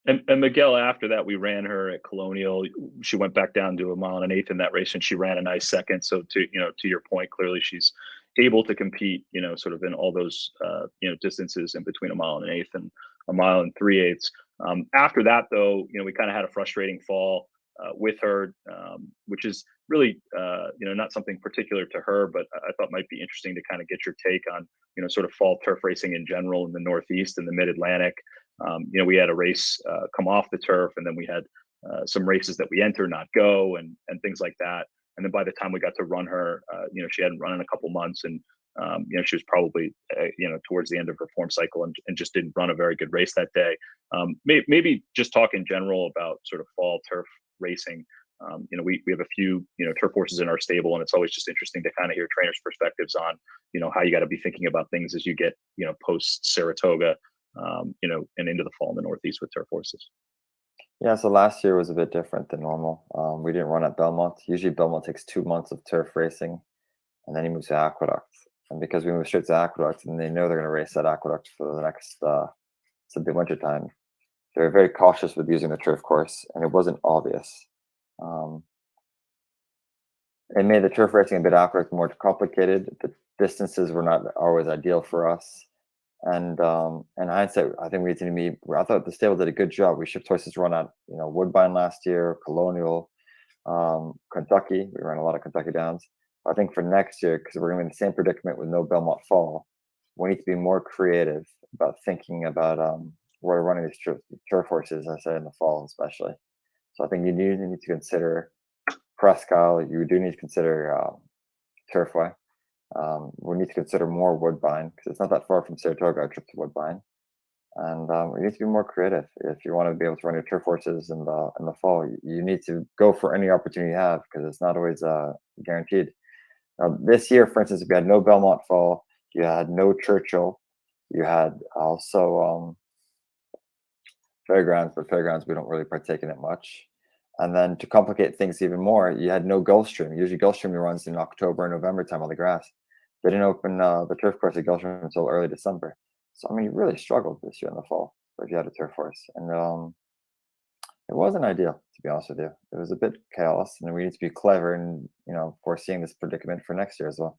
And Miguel, after that, we ran her at Colonial. She went back down to a mile and 1/8 in that race, and she ran a nice second. So to your point, clearly she's able to compete, sort of in all those distances in between a mile and 1/8 and a mile and 3/8. After that, though, we kind of had a frustrating fall with her, which is really not something particular to her, but I thought might be interesting to kind of get your take on sort of fall turf racing in general in the Northeast and the Mid-Atlantic. We had a race come off the turf, and then we had some races that we enter not go, and things like that. And then by the time we got to run her, she hadn't run in a couple months, and she was probably towards the end of her form cycle, and just didn't run a very good race that day. Maybe just talk in general about sort of fall turf racing. We have a few turf horses in our stable, and it's always just interesting to kind of hear trainers' perspectives on how you got to be thinking about things as you get post Saratoga. And into the fall in the Northeast with turf horses. Yeah, so last year was a bit different than normal. We didn't run at Belmont. Usually Belmont takes 2 months of turf racing, and then he moves to Aqueduct. And because we moved straight to Aqueduct, and they know they're going to race at Aqueduct for the next, it's the winter time, they're very cautious with using the turf course, and it wasn't obvious. It made the turf racing a bit Aqueduct more complicated. distances were not always ideal for us. And in hindsight, I think I thought the stable did a good job. We shipped horses run at, Woodbine last year, Colonial, Kentucky. We ran a lot of Kentucky Downs. I think for next year, because we're going to be in the same predicament with no Belmont Fall, we need to be more creative about thinking about where we're running these turf horses, I say in the fall especially. So I think you do need to consider Prescott. You do need to consider Turfway. We need to consider more Woodbine because it's not that far from Saratoga, a trip to Woodbine. And we need to be more creative. If you want to be able to run your turf horses in the fall, you need to go for any opportunity you have because it's not always guaranteed. Now, this year, for instance, if you had no Belmont Fall, you had no Churchill, you had also Fairgrounds, but Fairgrounds we don't really partake in it much. And then to complicate things even more, you had no Gulfstream. Usually Gulfstream runs in October and November time on the grass. They didn't open the turf course at Gulfstream until early December. So, I mean, you really struggled this year in the fall if you had a turf horse. And it wasn't ideal, to be honest with you. It was a bit chaos, and we need to be clever and, foreseeing this predicament for next year as well.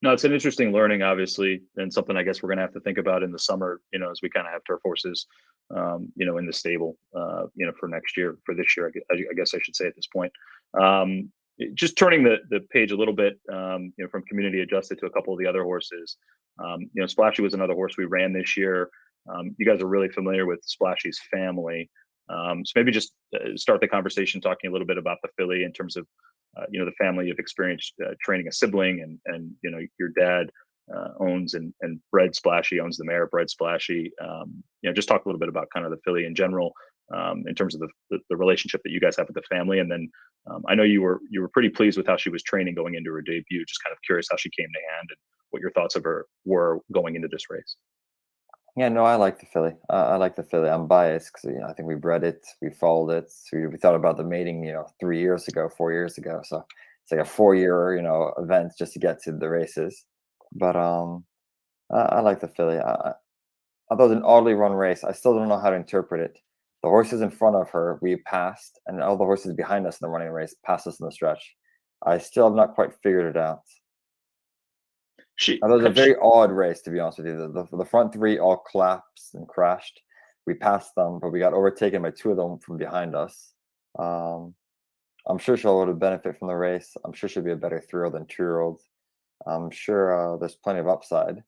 No, it's an interesting learning, obviously, and something I guess we're going to have to think about in the summer, as we kind of have turf horses, in the stable, for next year, for this year, I guess I should say at this point. Just turning the page a little bit, from community adjusted to a couple of the other horses. Splashy was another horse we ran this year. You guys are really familiar with Splashy's family. So maybe just start the conversation talking a little bit about the filly in terms of, the family you've experienced training a sibling, and your dad owns and bred Splashy, owns the mare, bred Splashy. Just talk a little bit about kind of the filly in general, in terms of the relationship that you guys have with the family. And then I know you were pretty pleased with how she was training going into her debut. Just kind of curious how she came to hand and what your thoughts of her were going into this race. Yeah, no, I like the filly. I like the filly. I'm biased because I think we bred it, we foaled it. So we thought about the mating, 3 years ago, 4 years ago. So it's like a 4-year, event just to get to the races. But I like the filly. Although it was an oddly run race, I still don't know how to interpret it. The horses in front of her, we passed, and all the horses behind us in the running race passed us in the stretch. I still have not quite figured it out. It was a very odd race, to be honest with you. The front three all collapsed and crashed. We passed them, but we got overtaken by two of them from behind us. I'm sure she'll have benefit from the race. I'm sure she'll be a better 3-year-old than 2-year-old. I'm sure there's plenty of upside.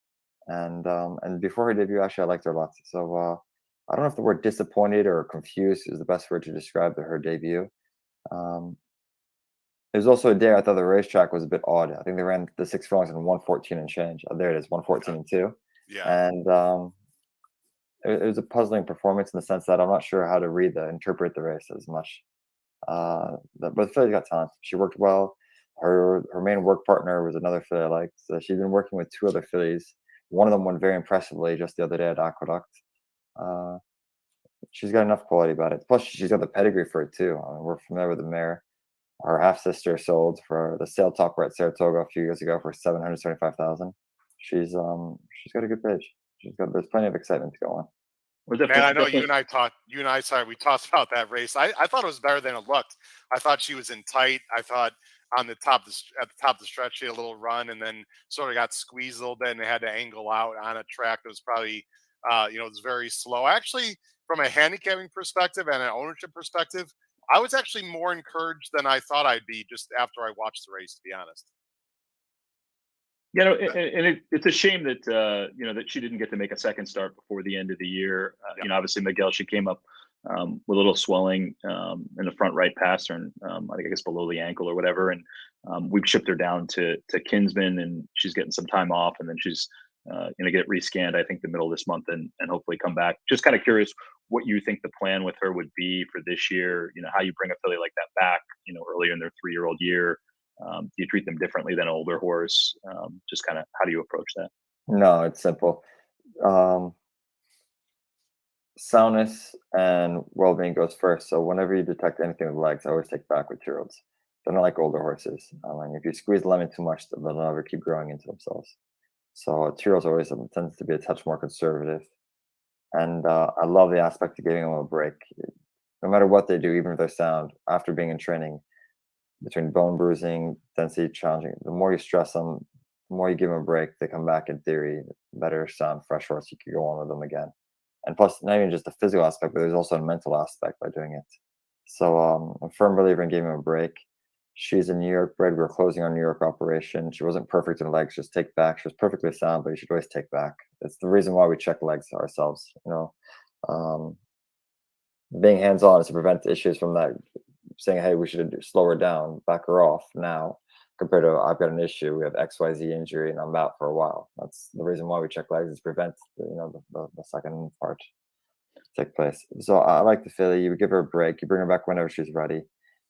And before her debut, actually, I liked her a lot. So I don't know if the word disappointed or confused is the best word to describe her debut. There's also a day I thought the racetrack was a bit odd. I think they ran the 6 furlongs in 1:14 and change. Oh, there it is, 1:14 and 2. Yeah. And it was a puzzling performance in the sense that I'm not sure how to interpret the race as much. But the filly got talent. She worked well. Her main work partner was another filly I liked. So she'd been working with 2 other fillies. One of them won very impressively just the other day at Aqueduct. She's got enough quality about it. Plus, she's got the pedigree for it too. I mean, we're familiar with the mare. Her half sister sold for the sale topper at Saratoga a few years ago for $775,000. She's got a good page. There's plenty of excitement to go on. Man, I know you and I talked about that race. I thought it was better than it looked. I thought she was in tight. I thought at the top of the stretch, she had a little run and then sort of got squeezed a little bit and they had to angle out on a track that was probably, it was very slow. Actually, from a handicapping perspective and an ownership perspective, I was actually more encouraged than I thought I'd be just after I watched the race, to be honest. It's a shame that that she didn't get to make a second start before the end of the year. Obviously Miguel, she came up with a little swelling in the front right pastern, I guess below the ankle or whatever, and we've shipped her down to Kinsman, and she's getting some time off, and then she's going to get rescanned, I think, the middle of this month, and hopefully come back. Just kind of curious what you think the plan with her would be for this year. How you bring a filly like that back, earlier in their 3-year-old year. Do you treat them differently than an older horse? Just kind of how do you approach that? No, it's simple. Soundness and well-being goes first. So whenever you detect anything with legs, I always take back with 2-year-olds. They're not like older horses. If you squeeze the lemon too much, they'll never keep growing into themselves. So 2-year-olds always tends to be a touch more conservative. And I love the aspect of giving them a break. No matter what they do, even if they're sound, after being in training, between bone bruising, density challenging, the more you stress them, the more you give them a break, they come back in theory, better, sound, fresh horse. You could go on with them again. And plus, not even just the physical aspect, but there's also a mental aspect by doing it. So I'm a firm believer in giving him a break. She's a New York bred. We're closing our New York operation. She wasn't perfect in legs, just take back. She was perfectly sound, but you should always take back. It's the reason why we check legs ourselves. Being hands-on is to prevent issues from that. Saying, hey, we should slow her down, back her off now, compared to I've got an issue, we have XYZ injury, and I'm out for a while. That's the reason why we check legs, is prevent the second part take place. So I like the filly. You give her a break. You bring her back whenever she's ready.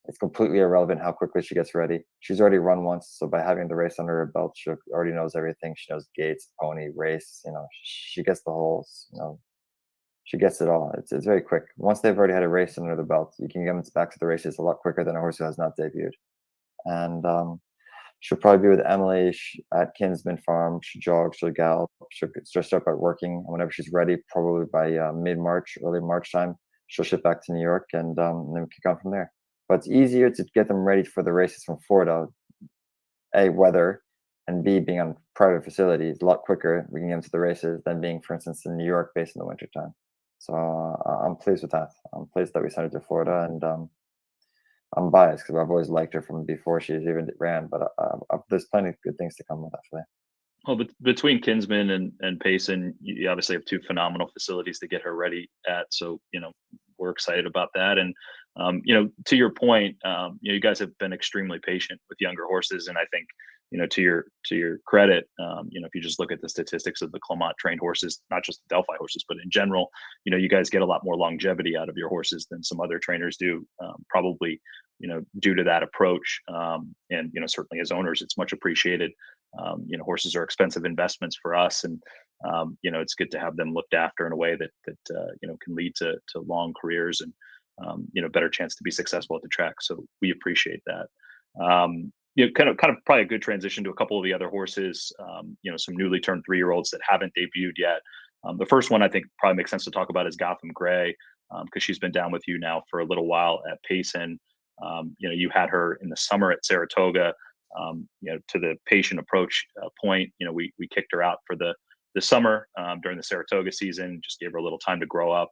It's completely irrelevant how quickly she gets ready. She's already run once, so by having the race under her belt, she already knows everything. She knows gates, pony, race. She gets the holes. She gets it all. It's very quick. Once they've already had a race under the belt, you can get them back to the races a lot quicker than a horse who has not debuted. And she'll probably be with Emily at Kinsman Farm. She'll jog, she'll gallop, she'll start by working. And whenever she's ready, probably by mid-March, early March time, she'll ship back to New York, and then we kick on from there. But it's easier to get them ready for the races from Florida, A, weather, and B, being on private facilities, a lot quicker. We can get them to the races than being, for instance, in New York based in the wintertime. So I'm pleased with that. I'm pleased that we sent her to Florida, and I'm biased because I've always liked her from before she even ran. But there's plenty of good things to come with that filly. Well, between Kinsman and Payson, you obviously have two phenomenal facilities to get her ready at. So we're excited about that. And to your point, you guys have been extremely patient with younger horses, and I think to your credit, if you just look at the statistics of the Clement trained horses, not just the Adelphi horses, but in general, you guys get a lot more longevity out of your horses than some other trainers do, probably, due to that approach. And, certainly as owners, it's much appreciated. Horses are expensive investments for us, and, it's good to have them looked after in a way that can lead to long careers and, better chance to be successful at the track. So we appreciate that. Kind of probably a good transition to a couple of the other horses, some newly turned 3-year-olds that haven't debuted yet. The first one I think probably makes sense to talk about is Gotham Gray, because she's been down with you now for a little while at Payson. You had her in the summer at Saratoga, to the patient approach point. We kicked her out for the summer during the Saratoga season, just gave her a little time to grow up.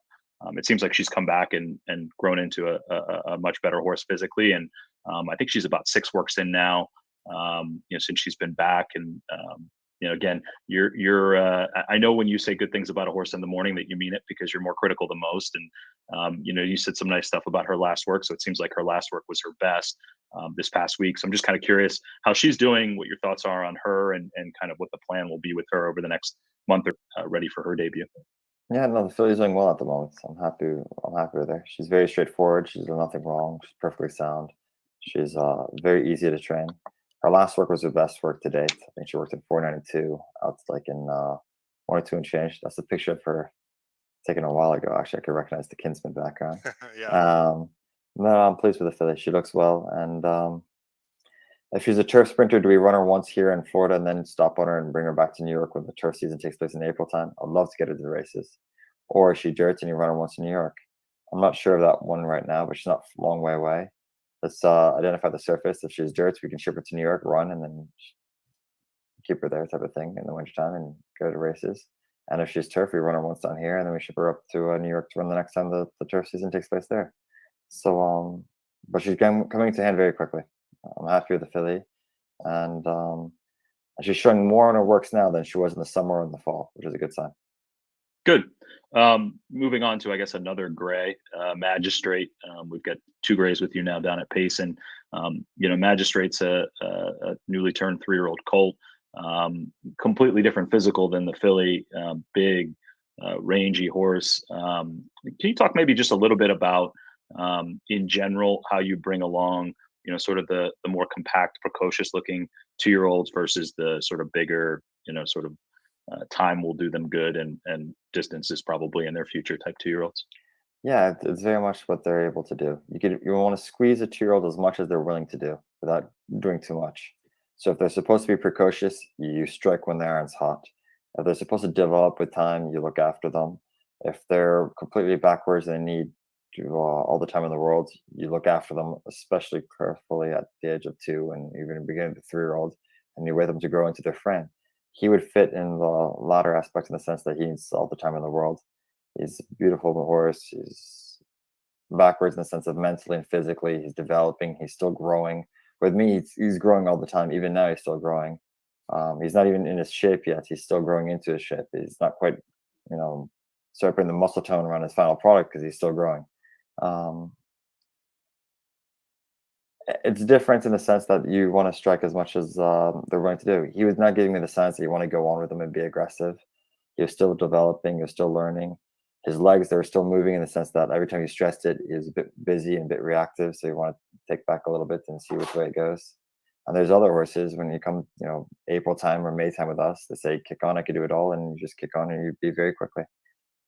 It seems like she's come back and grown into a much better horse physically. And I think she's about 6 works in now, since she's been back. And, again, I know when you say good things about a horse in the morning that you mean it, because you're more critical than most. And, you said some nice stuff about her last work. So it seems like her last work was her best this past week. So I'm just kind of curious how she's doing, what your thoughts are on her, and kind of what the plan will be with her over the next month, or ready for her debut. Yeah, no, the filly's doing well at the moment. So I'm happy with her. She's very straightforward. She's done nothing wrong. She's perfectly sound. She's very easy to train. Her last work was her best work to date. I think she worked in 492 out like in 102 and change. That's a picture of her taken a while ago. Actually, I could recognize the Kinsman background. Yeah. No, I'm pleased with the filly. She looks well. And if she's a turf sprinter, do we run her once here in Florida and then stop on her and bring her back to New York when the turf season takes place in April time? I'd love to get her to the races. Or is she dirt and you run her once in New York? I'm not sure of that one right now, but she's not a long way away. Let's identify the surface. If she's dirt, we can ship her to New York, run, and then keep her there, type of thing, in the wintertime and go to races. And if she's turf, we run her once down here, and then we ship her up to New York to run the next time the turf season takes place there. So, but she's coming to hand very quickly. I'm happy with the filly, and she's showing more on her works now than she was in the summer and the fall, which is a good sign. Good. Moving on to, I guess, another gray, Magistrate. We've got 2 grays with you now down at Payson. Magistrate's a newly turned 3-year-old colt, completely different physical than the filly, big, rangy horse. Can you talk maybe just a little bit about, in general, how you bring along, sort of the more compact, precocious looking 2-year-olds versus the sort of bigger, sort of time will do them good, and distance is probably in their future type 2-year-olds? Yeah, it's very much what they're able to do. You want to squeeze a 2-year-old as much as they're willing to do without doing too much. So if they're supposed to be precocious, you strike when the iron's hot. If they're supposed to develop with time, you look after them. If they're completely backwards and they need all the time in the world, you look after them, especially carefully at the age of 2 and even beginning of the 3-year-old. and you wait them to grow into their friend. He would fit in the latter aspect in the sense that he needs all the time in the world. He's a beautiful horse. He's backwards in the sense of mentally and physically. He's developing. He's still growing. With me, he's growing all the time. Even now, he's still growing. He's not even in his shape yet. He's still growing into his shape. He's not quite, start putting the muscle tone around his final product because he's still growing. It's different in the sense that you want to strike as much as they're willing to do. He was not giving me the sense that you want to go on with him and be aggressive. He was still developing. He was still learning. His legs, they were still moving in the sense that every time you stressed it, he was a bit busy and a bit reactive. So you want to take back a little bit and see which way it goes. And there's other horses when you come, April time or May time with us, they say, kick on, I can do it all. And you just kick on and you beat very quickly.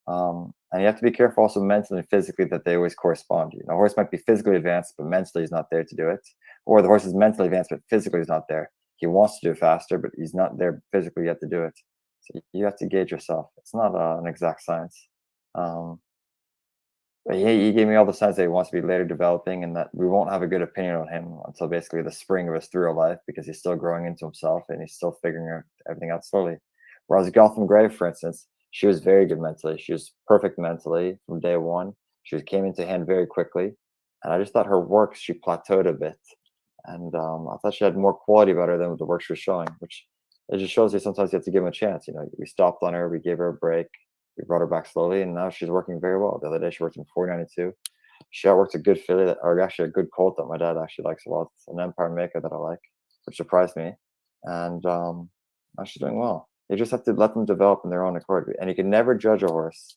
And you have to be careful also mentally and physically that they always correspond. A horse might be physically advanced, but mentally he's not there to do it. Or the horse is mentally advanced, but physically he's not there. He wants to do it faster, but he's not there physically yet to do it. So you have to gauge yourself. It's not an exact science. But he gave me all the signs that he wants to be later developing and that we won't have a good opinion on him until basically the spring of his through life because he's still growing into himself and he's still figuring everything out slowly. Whereas Gotham Gray, for instance, she was very good mentally. She was perfect mentally from day one. She came into hand very quickly. And I just thought her work, she plateaued a bit. And I thought she had more quality about her than the work she was showing, which it just shows you sometimes you have to give him a chance. We stopped on her, we gave her a break, we brought her back slowly, and now she's working very well. The other day she worked in 492. She outworked a good filly, or actually a good colt that my dad actually likes a lot. It's an Empire Maker that I like, which surprised me. And now she's doing well. You just have to let them develop in their own accord. And you can never judge a horse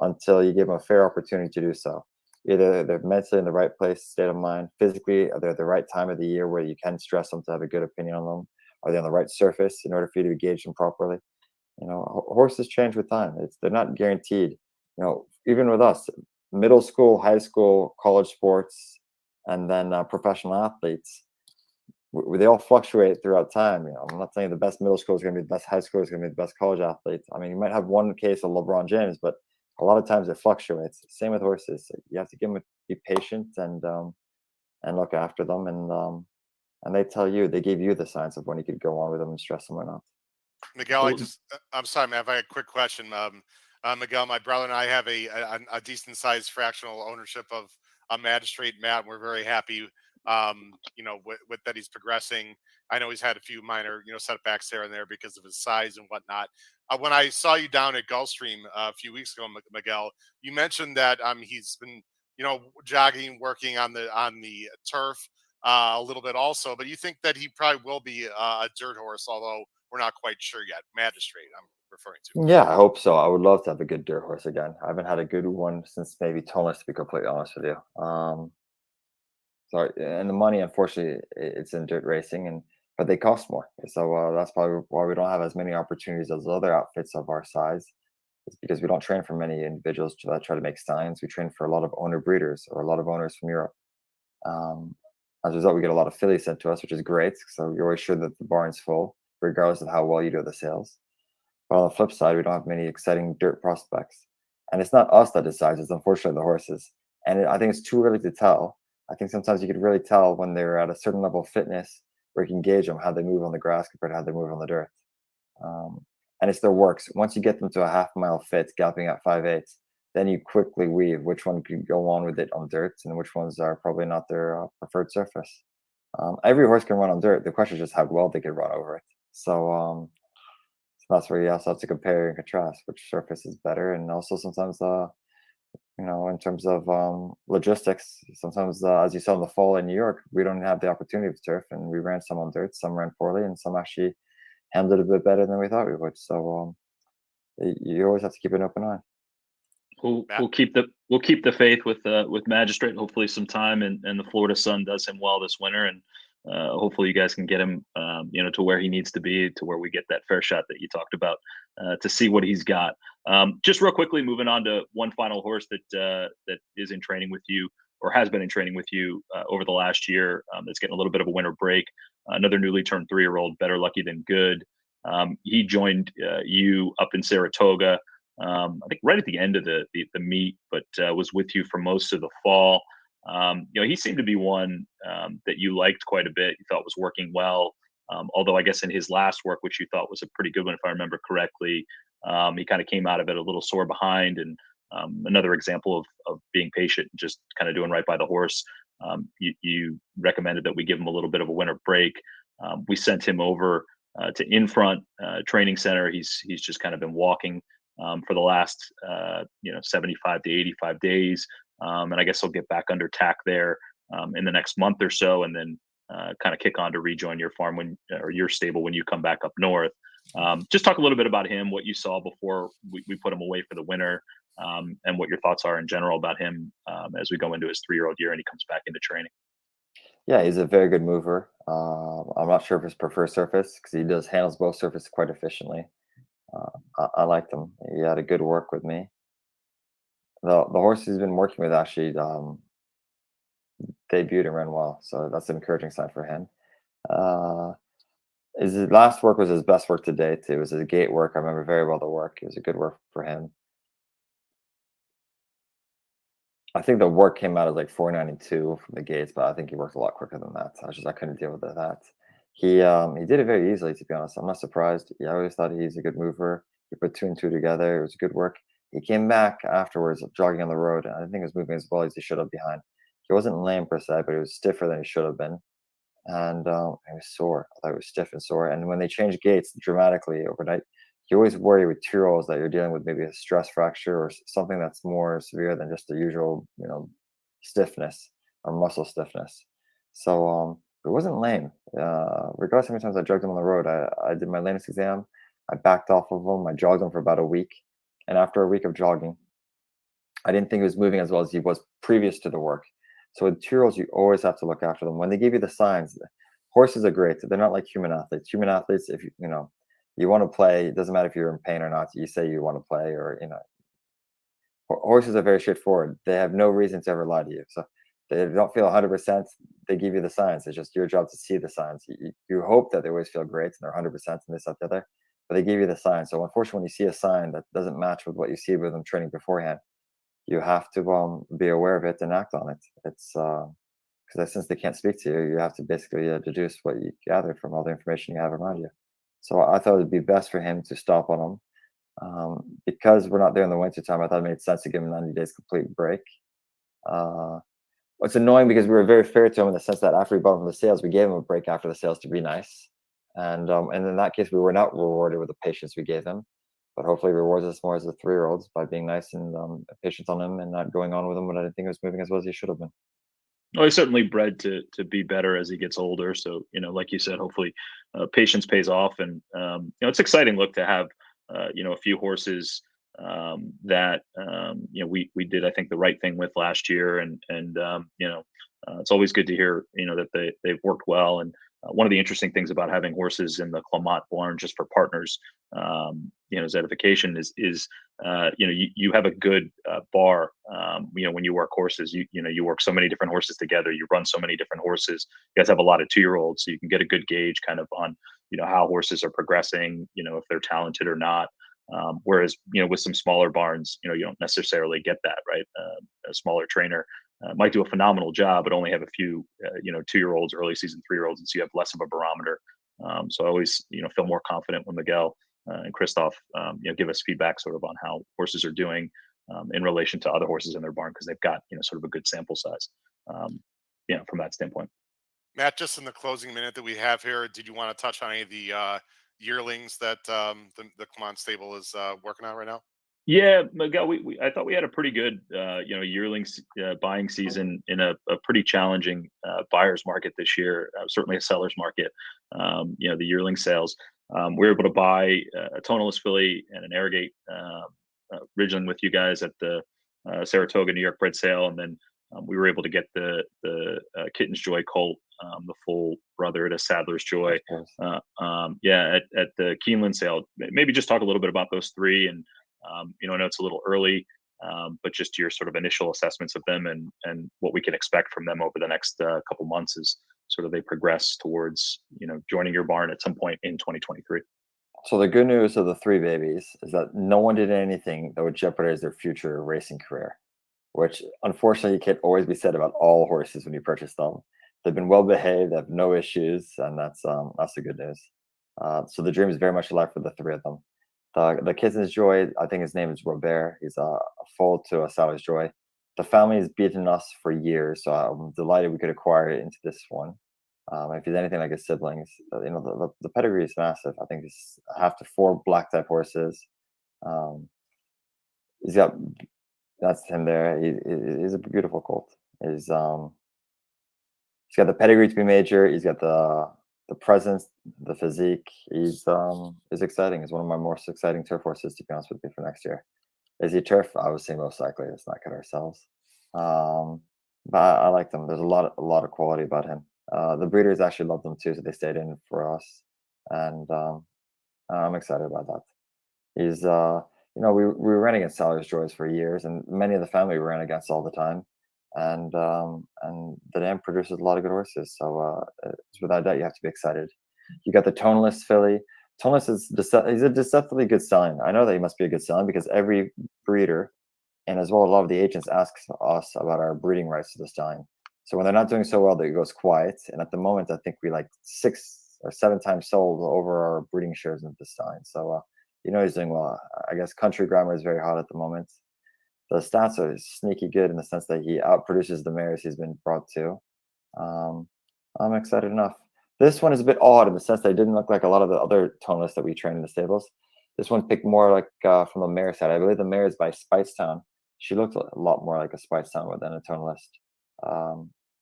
until you give them a fair opportunity to do so. Either they're mentally in the right place, state of mind, physically, are they at the right time of the year where you can stress them to have a good opinion on them? Are they on the right surface in order for you to gauge them properly? Horses change with time. They're not guaranteed. Even with us, middle school, high school, college sports, and then professional athletes, they all fluctuate throughout time. I'm not saying the best middle school is going to be the best high school is going to be the best college athlete. I mean, you might have one case of LeBron James, but a lot of times it fluctuates. Same with horses. So you have to give them be patient and look after them, and they tell you, they give you the signs of when you could go on with them and stress them or not. Miguel, I'm sorry, man. If I have a quick question, Miguel, my brother and I have a decent sized fractional ownership of a Magistrate Matt. And we're very happy, with that he's progressing. I know he's had a few minor, setbacks here and there because of his size and whatnot. When I saw you down at Gulfstream a few weeks ago, Miguel, you mentioned that he's been, jogging, working on the turf a little bit also. But you think that he probably will be a dirt horse, although we're not quite sure yet. Magistrate, I'm referring to. Yeah, I hope so. I would love to have a good dirt horse again. I haven't had a good one since maybe Tonus, to be completely honest with you. So, and the money, unfortunately, it's in dirt racing, but they cost more. So that's probably why we don't have as many opportunities as other outfits of our size. It's because we don't train for many individuals that try to make stallions. We train for a lot of owner breeders or a lot of owners from Europe. As a result, we get a lot of fillies sent to us, which is great. So you're always sure that the barn's full, regardless of how well you do the sales. But on the flip side, we don't have many exciting dirt prospects. And it's not us that decides, it's unfortunately the horses. And I think it's too early to tell. I think sometimes you could really tell when they're at a certain level of fitness where you can gauge them, how they move on the grass compared to how they move on the dirt. And it's their works. Once you get them to a half-mile fit, galloping at 5/8, then you quickly weave which one could go on with it on dirt and which ones are probably not their preferred surface. Every horse can run on dirt. The question is just how well they can run over it. So that's where you also have to compare and contrast which surface is better. And also sometimes, in terms of logistics, sometimes, as you saw in the fall in New York, we don't have the opportunity of turf, and we ran some on dirt, some ran poorly, and some actually handled it a bit better than we thought we would. So you always have to keep an open eye. We'll keep the faith with Magistrate. Hopefully, some time and the Florida sun does him well this winter, and hopefully you guys can get him, to where he needs to be, to where we get that fair shot that you talked about, to see what he's got. Just real quickly, moving on to one final horse that is in training with you, or has been in training with you over the last year. That's getting a little bit of a winter break. Another newly turned 3-year-old, Better Lucky Than Good. He joined you up in Saratoga, I think right at the end of the meet, but was with you for most of the fall. He seemed to be one that you liked quite a bit. You thought was working well. Although I guess in his last work, which you thought was a pretty good one, if I remember correctly, he kind of came out of it a little sore behind. And another example of being patient and just kind of doing right by the horse. You recommended that we give him a little bit of a winter break. We sent him over to In Front Training Center. He's just kind of been walking for the last 75 to 85 days, and I guess he'll get back under tack there in the next month or so, and then kind of kick on to rejoin your farm or your stable when you come back up north. Just talk a little bit about him, what you saw before we put him away for the winter, and what your thoughts are in general about him as we go into his 3-year-old year and he comes back into training. Yeah, he's a very good mover. I'm not sure if his preferred surface because he handles both surfaces quite efficiently. I liked him. He had a good work with me. The horse he's been working with actually debuted and ran well, so that's an encouraging sign for him. His last work was his best work to date. It was his gate work. I remember very well the work. It was a good work for him. I think the work came out as like 492 from the gates, but I think he worked a lot quicker than that. I couldn't deal with that. He did it very easily, to be honest. I'm not surprised. I always thought he's a good mover. He put 2 and 2 together. It was good work. He came back afterwards, jogging on the road, and I think he was moving as well as he should have behind. He wasn't lame per se, but he was stiffer than he should have been, and he was sore. I thought he was stiff and sore. And when they changed gates dramatically overnight, you always worry with 2-year-olds that you're dealing with maybe a stress fracture or something that's more severe than just the usual, stiffness or muscle stiffness. So it wasn't lame. Regardless of how many times I drugged him on the road, I did my lameness exam. I backed off of him. I jogged him for about a week. And after a week of jogging, I didn't think he was moving as well as he was previous to the work. So with 2-year-olds, you always have to look after them. When they give you the signs, horses are great. They're not like human athletes. Human athletes, if you want to play, it doesn't matter if you're in pain or not. You say you want to play, or horses are very straightforward. They have no reason to ever lie to you. So they don't feel 100%. They give you the signs. It's just your job to see the signs. You hope that they always feel great and they're 100% and this, that, the other, but they give you the signs. So unfortunately, when you see a sign that doesn't match with what you see with them training beforehand, you have to be aware of it and act on it. It's because since they can't speak to you, you have to basically deduce what you gathered from all the information you have around you. So I thought it'd be best for him to stop on him. Because we're not there in the winter time, I thought it made sense to give him 90 days complete break. It's annoying because we were very fair to him in the sense that after we bought him from the sales, we gave him a break after the sales to be nice. And in that case, we were not rewarded with the patience we gave him. But hopefully rewards us more as the 3-year-olds by being nice and patient on him and not going on with him when I didn't think he was moving as well as he should have been. Well, he's certainly bred to be better as he gets older. So, like you said, hopefully patience pays off. And, it's exciting look to have, a few horses that, we did, I think, the right thing with last year. And it's always good to hear, that they've worked well. And one of the interesting things about having horses in the Clement barn just for partners, zetification is you have a good bar. When you work horses, you work so many different horses together. You run so many different horses. You guys have a lot of 2-year-olds, so you can get a good gauge kind of on how horses are progressing. If they're talented or not. Whereas with some smaller barns, you don't necessarily get that, right? A smaller trainer might do a phenomenal job, but only have a few 2-year-olds, early season 3-year-olds, and so you have less of a barometer. So I always feel more confident when Miguel and Christoph give us feedback sort of on how horses are doing in relation to other horses in their barn, because they've got sort of a good sample size from that standpoint. Matt, just in the closing minute that we have here, did you want to touch on any of the yearlings that the Clement stable is working on right now? Yeah, Miguel, I thought we had a pretty good, yearlings buying season in a pretty challenging buyer's market this year. Certainly a seller's market. The yearling sales, we were able to buy a tonalist filly and an Arrogate Ridgeland with you guys at the Saratoga New York bred sale, and then we were able to get the Kitten's Joy colt, the full brother at a Sadler's Joy. At the Keeneland sale. Maybe just talk a little bit about those three, and I know it's a little early, but just your sort of initial assessments of them and what we can expect from them over the next couple months as sort of they progress towards joining your barn at some point in 2023. So the good news of the 3 babies is that no one did anything that would jeopardize their future racing career, which unfortunately can't always be said about all horses when you purchase them. They've been well behaved. They have no issues, and that's the good news. So the dream is very much alive for the three of them. The Kitten's Joy, I think his name is Robert. He's a foal to a Sally's Joy. The family has beaten us for years, so I'm delighted we could acquire it into this one. If he's anything like his siblings, the pedigree is massive. I think it's half to 4 black type horses. He's got that's him there. He's a beautiful colt. He's got the pedigree to be major. He's got the presence, the physique. He's exciting. He's one of my most exciting turf horses, to be honest with you, for next year. Is he turf? I would say most likely. Let's not kid ourselves. But I like them. There's a lot of quality about him. The breeders actually love them too, so they stayed in for us, and I'm excited about that. He's we ran against Sally's Joys for years, and many of the family we ran against all the time, and the dam produces a lot of good horses. So without doubt, you have to be excited. You got the Toneless filly. Toneless he's a deceptively good stallion. I know that he must be a good stallion because every breeder, and as well a lot of the agents, ask us about our breeding rights to the stallion. So when they're not doing so well, it goes quiet. And at the moment, I think we like 6 or 7 times sold over our breeding shares of the stallion. So he's doing well. I guess Country Grammar is very hot at the moment. The stats are sneaky good in the sense that he outproduces the mares he's been brought to. I'm excited enough. This one is a bit odd in the sense that it didn't look like a lot of the other Toneless that we train in the stables. This one picked more like from the mare side. I believe the mare is by Spitestown. She looked a lot more like a Spitestown than a Toneless.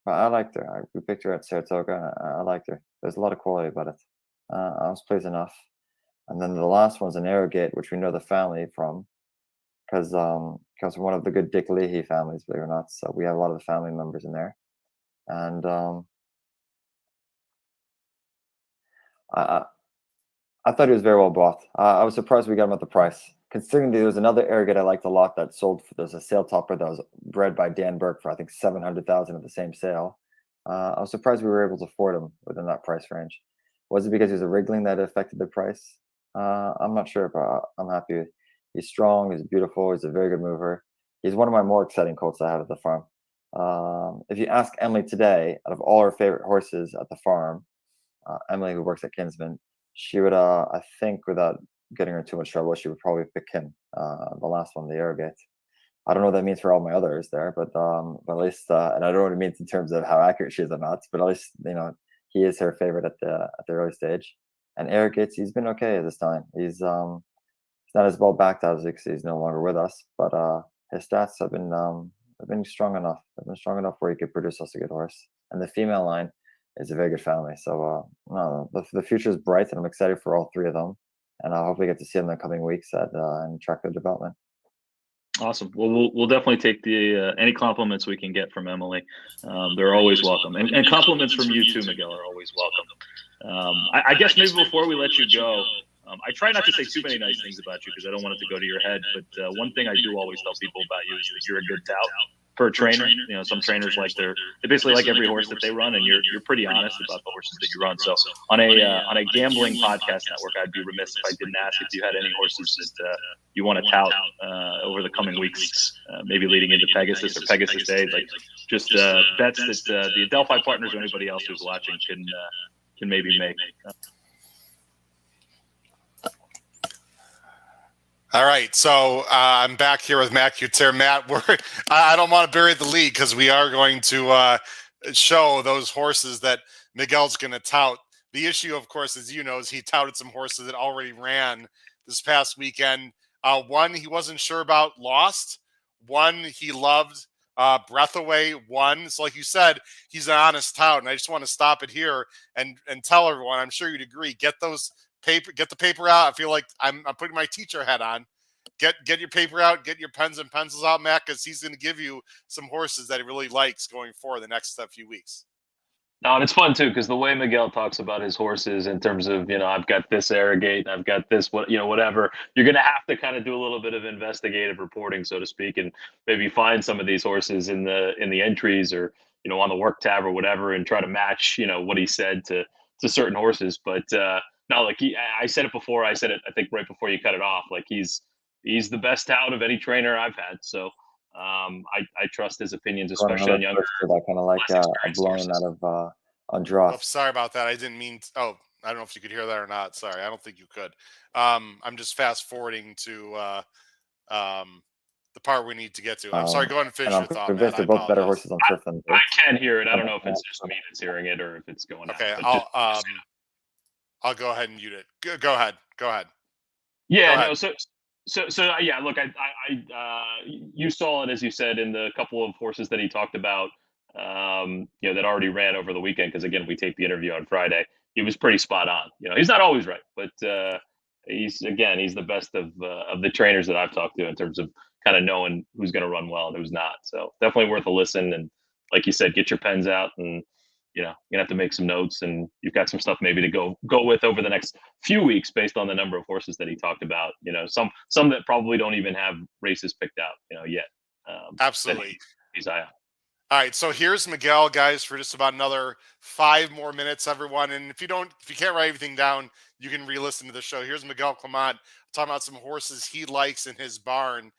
But I liked her. We picked her at Saratoga. I liked her. There's a lot of quality about it. I was pleased enough. And then the last one's an Arrogate, which we know the family from, because comes from one of the good Dick Leahy families, believe it or not. So we have a lot of the family members in there. And I thought he was very well bought. I was surprised we got him at the price, considering there was another Arrogate I liked a lot that sold. There's a sale topper that was bred by Dan Burke for I think $700,000 at the same sale. I was surprised we were able to afford him within that price range. Was it because he was a Wriggling that affected the price? I'm not sure, but I'm happy. He's strong. He's beautiful. He's a very good mover. He's one of my more exciting colts I have at the farm. If you ask Emily today, out of all her favorite horses at the farm, Emily, who works at Kinsman, she would, I think, without getting her in too much trouble, she would probably pick him, the last one, the Arrogate. I don't know what that means for all my others there, but at least, and I don't know what it means in terms of how accurate she is or not, but at least, he is her favorite at the early stage. And Arrogate, he's been okay this time. He's not as well backed as he's no longer with us, but his stats have been strong enough. They've been strong enough where he could produce us a good horse. And the female line is a very good family. So the future is bright, and I'm excited for all 3 of them. And I'll hopefully get to see them in the coming weeks and track their development. Awesome. Well, we'll definitely take the any compliments we can get from Emily. They're always welcome, and compliments from you too, Miguel, are always welcome. I guess maybe before we let you go, I try not to say too many nice things about you because I don't want it to go to your head. But one thing I do always tell people about you is that you're a good tout for a trainer. Some trainers they basically like every horse that they run, and you're pretty honest about the horses that you run. So on a gambling podcast network, I'd be remiss if I didn't ask if you had any horses that you want to tout over the coming weeks, maybe leading into Pegasus or Pegasus Day, like just bets that the Adelphi partners or anybody else who's watching can maybe make. All right, so I'm back here with Matt Cutair. Matt, I don't want to bury the lead because we are going to show those horses that Miguel's going to tout. The issue, of course, as you know, is he touted some horses that already ran this past weekend. One he wasn't sure about, Lost. One he loved, Breath Away, won. So like you said, he's an honest tout, and I just want to stop it here and tell everyone, I'm sure you'd agree, get the paper out. I feel like I'm putting my teacher hat on. Get your paper out, get your pens and pencils out, Matt, because he's going to give you some horses that he really likes going forward the next few weeks. No, and it's fun too because the way Miguel talks about his horses in terms of I've got this Arrogate, I've got this whatever. You're going to have to kind of do a little bit of investigative reporting, so to speak, and maybe find some of these horses in the entries or on the work tab or whatever, and try to match what he said to certain horses. But no, like I said it before. I said it I think right before you cut it off. Like he's the best out of any trainer I've had. So I trust his opinions, Going especially on another younger, first to that kind of like less a experienced blowing horses. out of Oh, Andras. sorry about that. I didn't mean. I don't know if you could hear that or not. Sorry, I don't think you could. I'm just fast forwarding to the part we need to get to. I'm sorry. Go ahead and And finish I'm your thought, Matt. convinced I they're both better apologize. horses on turf than I dirt. can hear it. I don't know if it's just me that's hearing it or if it's going Okay, out. But I'll go ahead and mute it. Go ahead. Go ahead. yeah, Go no. ahead. So yeah. Look, you saw it, as you said, in the couple of horses that he talked about. That already ran over the weekend. Because again, we taped the interview on Friday. He was pretty spot on. He's not always right, but he's the best of the trainers that I've talked to in terms of kind of knowing who's going to run well and who's not. So definitely worth a listen. And like you said, get your pens out and you're gonna have to make some notes, and you've got some stuff maybe to go with over the next few weeks based on the number of horses that he talked about. Some that probably don't even have races picked out, yet. Absolutely. He's eye on. All right, so here's Miguel, guys, for just about another 5 more minutes, everyone. And if you can't write everything down, you can re-listen to the show. Here's Miguel Clement talking about some horses he likes in his barn.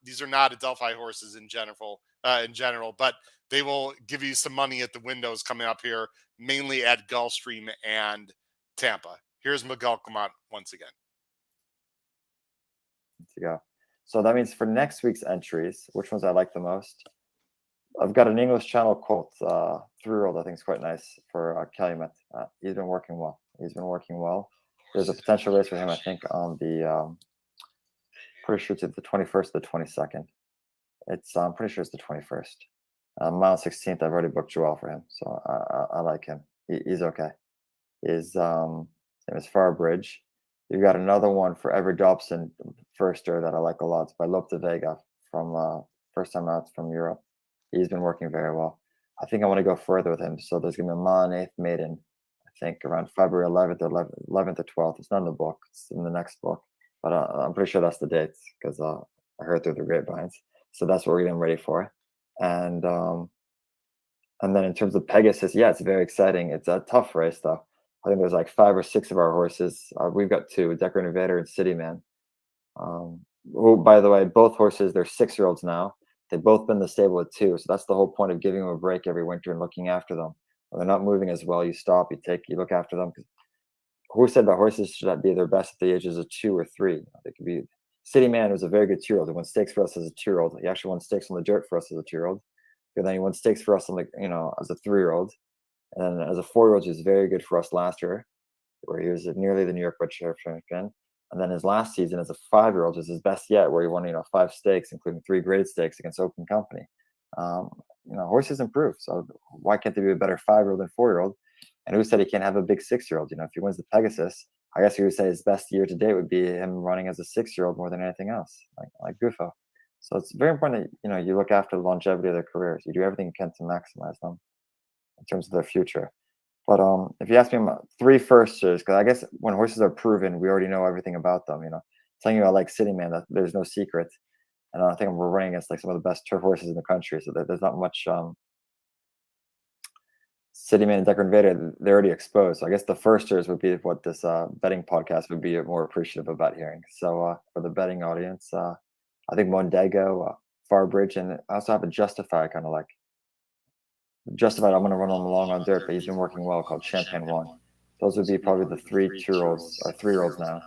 These are not Adelphi horses in general, but they will give you some money at the windows coming up here, mainly at Gulfstream and Tampa. Here's Miguel Clement once again. Let's go. So that means for next week's entries, which ones I like the most? I've got an English Channel colt, 3-year-old. I think is quite nice for Clement. He's been working well. There's a potential race for him, I think, on the pretty sure it's the 21st to the 22nd. I'm pretty sure it's the 21st. Mile 16th, I've already booked Joel for him, so I like him. He's okay. His name is Farbridge. You've got another one for Everett Dobson, firster, that I like a lot. It's by Lope de Vega from first time out from Europe. He's been working very well. I think I want to go further with him. So there's going to be a mile and 8th maiden, I think, around February 11th or 11th or 12th. It's not in the book. It's in the next book. But I'm pretty sure that's the dates because I heard through the grapevines. So that's what we're getting ready for. And then in terms of Pegasus, yeah, it's very exciting. It's a tough race, though. I think there's like 5 or 6 of our horses. We've got 2, Decker Invader and City Man. Who, by the way, both horses, they're 6-year-olds now. They've both been in the stable at 2. So that's the whole point of giving them a break every winter and looking after them. When they're not moving as well, you stop, you look after them. Who said that horses should be their best at the ages of 2 or 3? They could be. City Man was a very good 2-year-old. He won stakes for us as a 2-year-old. He actually won stakes on the dirt for us as a 2-year-old. And then he won stakes for us on as a 3-year-old. And then as a 4-year-old, he was very good for us last year, where he was nearly the New York Bred Sheriff champion. And then his last season as a 5-year-old was his best yet, where he won 5 stakes, including 3 grade stakes against Open Company. Horses improve, so why can't they be a better 5-year-old than 4-year-old? And who said he can't have a big 6-year-old? If he wins the Pegasus, I guess you would say his best year to date would be him running as a 6-year-old more than anything else, like Gufo. So it's very important that you look after the longevity of their careers. You do everything you can to maximize them in terms of their future. But if you ask me about 3 firsters, because I guess when horses are proven, we already know everything about them. Telling you I like City Man, that there's no secret. And I think we're running against some of the best turf horses in the country, so there's not much. City Man and Decker Invader, they're already exposed. So I guess the firsters would be what this betting podcast would be more appreciative about hearing. So for the betting audience, I think Mondego, Farbridge, and I also have a Justify I kind of like. Justified, I'm going to run him along on dirt, but he's been working well, called Champagne One. Those would be probably the 3 2-year-olds or 3-year-olds now,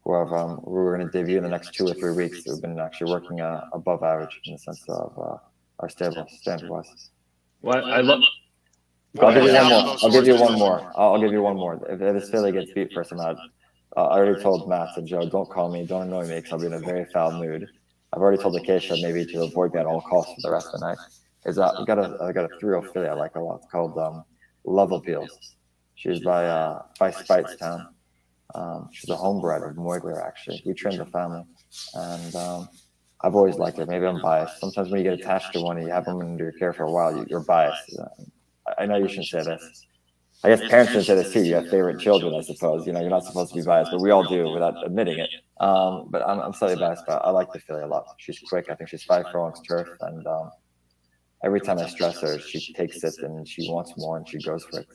who we're going to debut in the next 2 or 3 weeks. Who've been actually working above average in the sense of our stable standard-wise. Well, I love. I'll give you one more. I'll give you one more. If this filly gets beat first, I already told Matt and Joe, don't call me, don't annoy me, because I'll be in a very foul mood. I've already told Acacia maybe to avoid me at all costs for the rest of the night. I got a 3-year-old filly I like a lot. It's called Love Appeals. She's by Spitestown. She's a homebred of Moigler, actually. We trained the family, and I've always liked her. Maybe I'm biased. Sometimes when you get attached to one and you have them under your care for a while, you're biased. I know you shouldn't say this. I guess parents shouldn't say this too. You have favorite children, I suppose. You're not supposed to be biased, but we all do without admitting it. But I'm slightly biased, but I like the filly a lot. She's quick. I think she's 5 furlongs turf, and every time I stress her, she takes it and she wants more and she goes for it.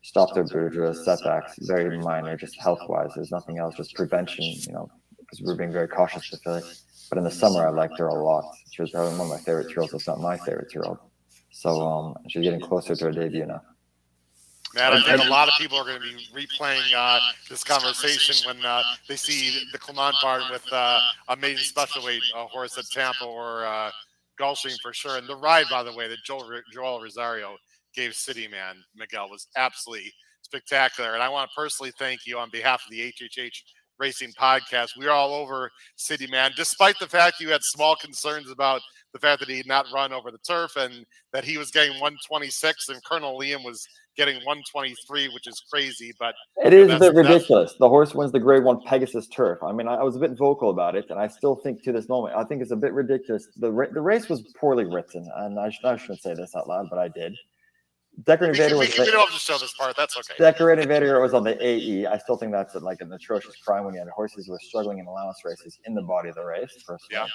Stopped her Boudreaux setbacks, very minor, just health-wise. There's nothing else, just prevention, because we're being very cautious with the filly. But in the summer, I liked her a lot. She was probably one of my favorite two-year-olds, if not my favorite two-year-old. So she's getting closer to her debut now. Matt, I think a lot of people are going to be replaying this conversation when they see the Clement barn with a maiden special weight horse at Tampa or Gulfstream for sure. And the ride, by the way, that Joel Rosario gave City Man, Miguel, was absolutely spectacular. And I want to personally thank you on behalf of the HHH Racing Podcast. We are all over City Man, despite the fact you had small concerns about the fact that he had not run over the turf and that he was getting 126 and Colonel Liam was getting 123, which is crazy. But it is a bit ridiculous. The horse wins the Grade 1 Pegasus Turf. I mean, I was a bit vocal about it, and I still think to this moment, I think it's a bit ridiculous. The race was poorly written, and I shouldn't say this out loud, but I did. Decorated Invader was. We don't have to show this part. That's okay. Decorated Invader was on the AE. I still think that's like an atrocious crime when you had horses who were struggling in allowance races in the body of the race. Yeah.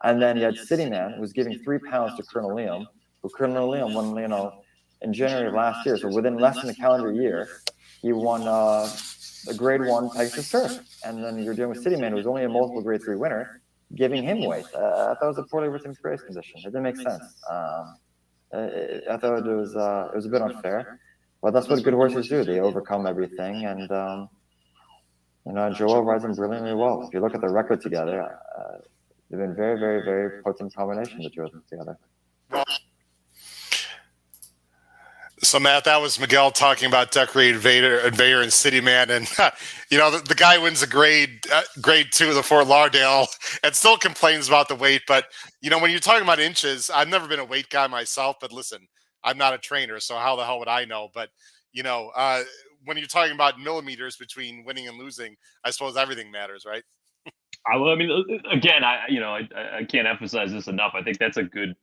And then you had City Man, who was giving £3 to Colonel Liam, who Colonel Liam won, in January of last year. So within less than a calendar year, he won the Grade 1 Pegasus Turf. And then you're dealing with City Man, who was only a multiple Grade 3 winner, giving him weight. I thought it was a poorly written race condition. It didn't make sense. I thought it was a bit unfair, but that's what good horses do. They overcome everything, and Joel rides them brilliantly well. If you look at the record together, they've been very, very, very potent combination, the two of them together. So, Matt, that was Miguel talking about Decorated Invader and City Man. And, the guy wins a grade 2 of the Fort Lauderdale and still complains about the weight. But, when you're talking about inches, I've never been a weight guy myself. But listen, I'm not a trainer, so how the hell would I know? But, when you're talking about millimeters between winning and losing, I suppose everything matters, right? I mean, again, I can't emphasize this enough. I think that's a good,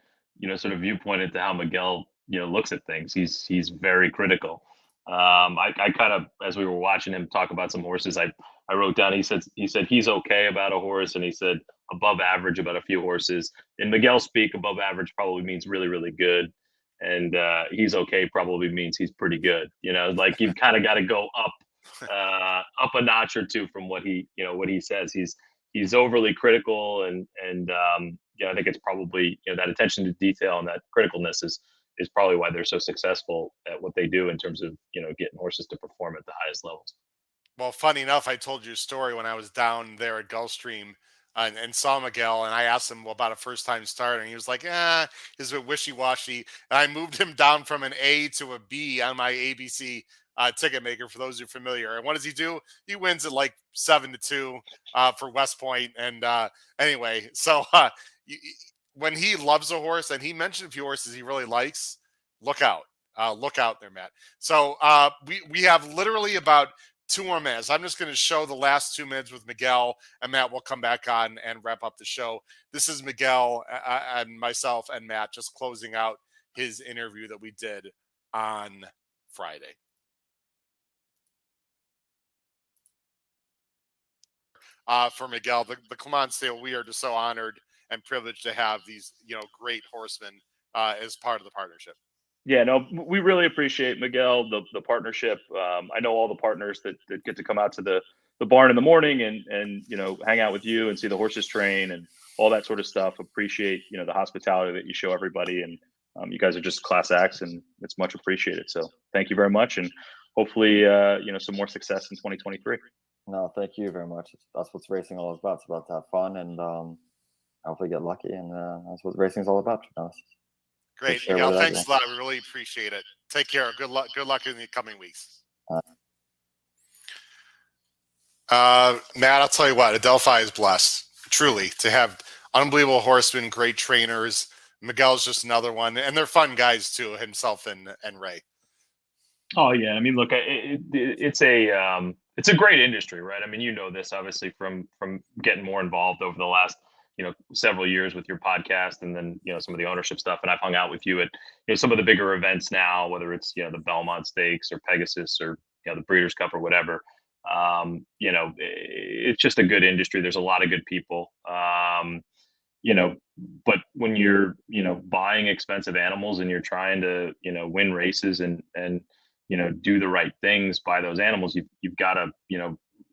sort of viewpoint into how Miguel looks at things. He's very critical. I kind of, as we were watching him talk about some horses, I wrote down, he said he's okay about a horse, and he said above average about a few horses. In Miguel speak, above average probably means really, really good. And he's okay probably means he's pretty good. Like you've kind of got to go up a notch or two from what he says. He's overly critical, and I think it's probably that attention to detail and that criticalness is probably why they're so successful at what they do in terms of getting horses to perform at the highest levels. Well, funny enough, I told you a story when I was down there at Gulfstream and saw Miguel, and I asked him about a first-time start, and he was like, he's a bit wishy-washy. And I moved him down from an A to a B on my ABC ticket maker, for those who are familiar. And what does he do? He wins at like 7-2 for West Point. And anyway, so when he loves a horse, and he mentioned a few horses he really likes, look out. Look out there, Matt. So we have literally about 2 more minutes. I'm just going to show the last 2 minutes with Miguel, and Matt will come back on and wrap up the show. This is Miguel and myself and Matt just closing out his interview that we did on Friday. For Miguel, the Clement Stable, we are just so honored and privileged to have these, great horsemen as part of the partnership. Yeah, no, we really appreciate, Miguel, the partnership. I know all the partners that get to come out to the barn in the morning and hang out with you and see the horses train and all that sort of stuff. Appreciate the hospitality that you show everybody, and you guys are just class acts, and it's much appreciated. So thank you very much, and hopefully some more success in 2023. No, thank you very much. That's what racing all about. It's about to have fun and hopefully get lucky, and that's what racing is all about. To be honest. Great, Miguel. Thanks a lot. We really appreciate it. Take care. Good luck. Good luck in the coming weeks. Matt, I'll tell you what. Adelphi is blessed, truly, to have unbelievable horsemen, great trainers. Miguel's just another one, and they're fun guys too. Himself and Ray. Oh yeah, I mean, look, it's a great industry, right? I mean, this obviously from getting more involved over the last several years with your podcast, and then some of the ownership stuff. And I've hung out with you at some of the bigger events now, whether it's the Belmont Stakes or Pegasus or the Breeders' Cup or whatever. It's just a good industry. There's a lot of good people. But when you're buying expensive animals and you're trying to win races and do the right things by those animals, you've got to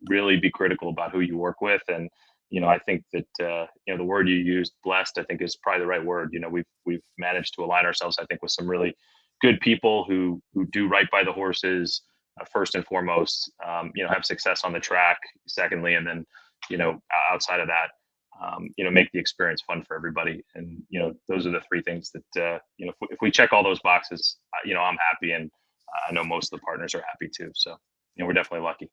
really be critical about who you work with. And I think that the word you used, blessed, I think is probably the right word. We've managed to align ourselves, I think, with some really good people who do right by the horses, first and foremost. Have success on the track, secondly, and then outside of that, make the experience fun for everybody. And those are the three things that if we check all those boxes, I'm happy, and I know most of the partners are happy too. So we're definitely lucky.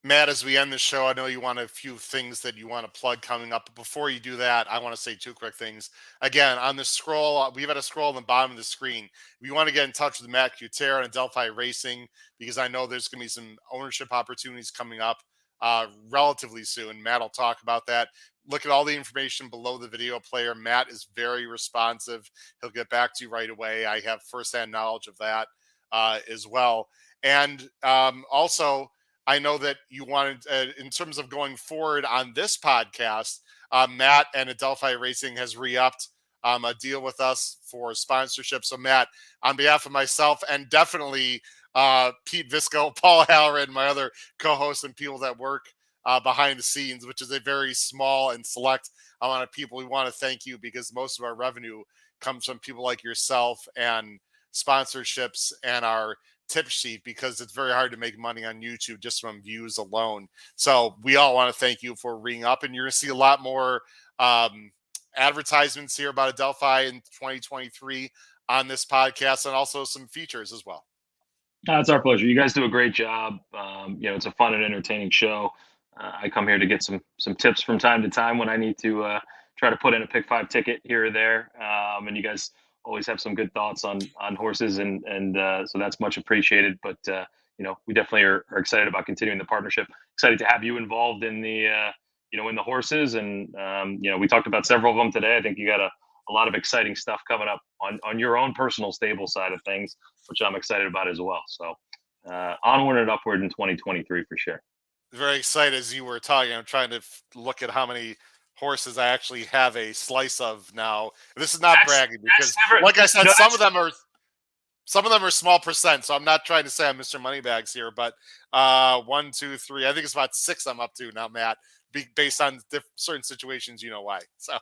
Matt, as we end the show, I know you want a few things that you want to plug coming up. But before you do that, I want to say two quick things. Again, on the scroll, we've got a scroll on the bottom of the screen. If you want to get in touch with Matt Cutair and Adelphi Racing, because I know there's going to be some ownership opportunities coming up relatively soon. Matt will talk about that. Look at all the information below the video player. Matt is very responsive. He'll get back to you right away. I have firsthand knowledge of that as well. And also, I know that you wanted, in terms of going forward on this podcast, Matt and Adelphi Racing has re-upped a deal with us for sponsorship. So, Matt, on behalf of myself and definitely Pete Visco, Paul Halloran, my other co-hosts and people that work behind the scenes, which is a very small and select amount of people, we want to thank you, because most of our revenue comes from people like yourself and sponsorships and our tip sheet, because it's very hard to make money on YouTube just from views alone. So we all want to thank you for ringing up, and you're going to see a lot more advertisements here about Adelphi in 2023 on this podcast, and also some features as well. It's our pleasure. You guys do a great job. It's a fun and entertaining show. I come here to get some tips from time to time when I need to try to put in a pick five ticket here or there. And you guys always have some good thoughts on horses, and so that's much appreciated. But we definitely are excited about continuing the partnership. Excited to have you involved in the in the horses, and we talked about several of them today. I think you got a lot of exciting stuff coming up on your own personal stable side of things, which I'm excited about as well. So onward and upward in 2023 for sure. Very excited as you were talking. I'm trying to look at how many horses I actually have a slice of now. This is not bragging, because like I said, some of them are small percent. So I'm not trying to say I'm Mr. Moneybags here, but 1, 2, 3, I think it's about 6 I'm up to now, Matt, based on certain situations, why. So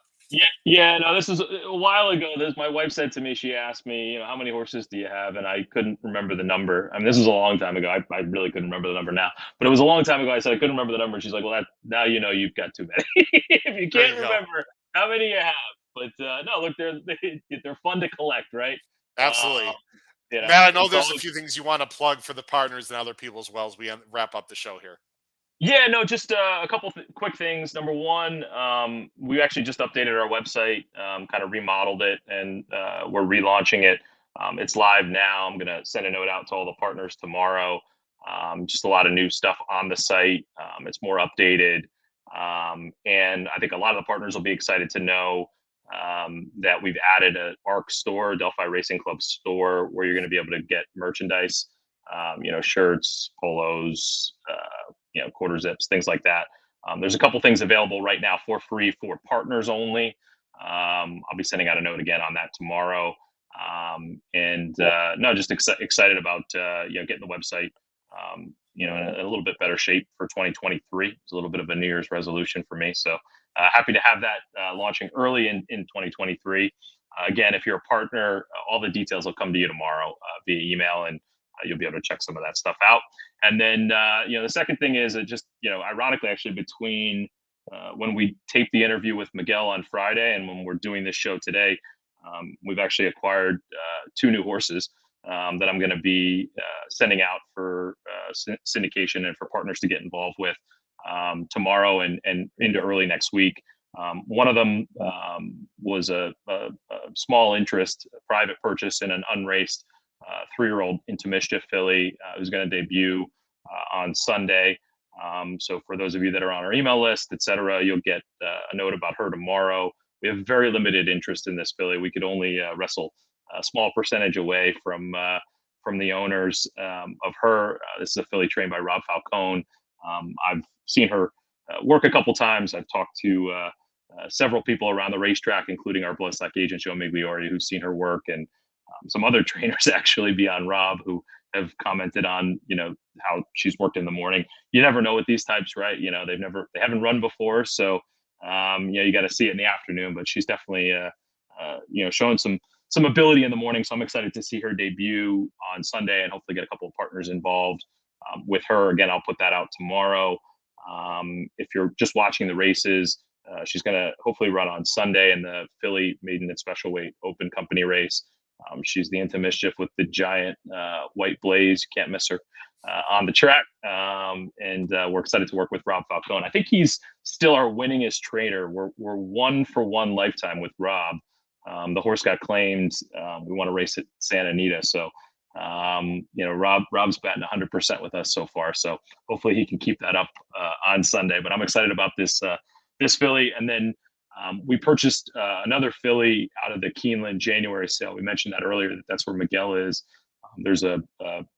no, this is a while ago. My wife said to me, she asked me, how many horses do you have? And I couldn't remember the number. I mean, this is a long time ago. I really couldn't remember the number now, but it was a long time ago. I said I couldn't remember the number. She's like, well, now you've got too many. If you can't remember how many you have. But no, look, they're fun to collect, right? Absolutely. Matt, I know there's a few things you want to plug for the partners and other people as well as we wrap up the show here. Yeah, no, just a couple quick things. Number one, we actually just updated our website, kind of remodeled it, and we're relaunching it. It's live now. I'm going to send a note out to all the partners tomorrow. Just a lot of new stuff on the site. It's more updated. And I think a lot of the partners will be excited to know that we've added an ARC store, Adelphi Racing Club store, where you're going to be able to get merchandise, shirts, polos, quarter zips, things like that. There's a couple things available right now for free for partners only. I'll be sending out a note again on that tomorrow. Just excited about getting the website in a little bit better shape for 2023. It's a little bit of a New Year's resolution for me, so happy to have that launching early in 2023. Again, if you're a partner, all the details will come to you tomorrow via email, and you'll be able to check some of that stuff out. And then, the second thing is just, ironically, actually, between when we taped the interview with Miguel on Friday and when we're doing this show today, we've actually acquired 2 new horses that I'm going to be sending out for syndication and for partners to get involved with tomorrow and into early next week. One of them was a small interest, a private purchase in an unraced 3-year-old Into Mischief filly who's going to debut on Sunday. So for those of you that are on our email list, etc., you'll get a note about her tomorrow. We have very limited interest in this filly. We could only wrestle a small percentage away from the owners of her. This is a filly trained by Rob Falcone. I've seen her work a couple times. I've talked to several people around the racetrack, including our bloodstock agent, Joe Migliori, who's seen her work, and some other trainers actually beyond Rob who have commented on, how she's worked in the morning. You never know with these types, right? They haven't run before. So You got to see it in the afternoon, but she's definitely showing some ability in the morning. So I'm excited to see her debut on Sunday and hopefully get a couple of partners involved with her. Again, I'll put that out tomorrow. If you're just watching the races, she's going to hopefully run on Sunday in the Philly Maiden at Special Weight Open Company race. She's the Into Mischief with the giant white blaze. You can't miss her on the track. And we're excited to work with Rob Falcone. I think he's still our winningest trainer. We're 1-for-1 lifetime with Rob. The horse got claimed. We want to race at Santa Anita. So, Rob's batting 100% with us so far. So hopefully he can keep that up on Sunday. But I'm excited about this filly. And then we purchased another filly out of the Keeneland January sale. We mentioned that earlier. That's where Miguel is. There's a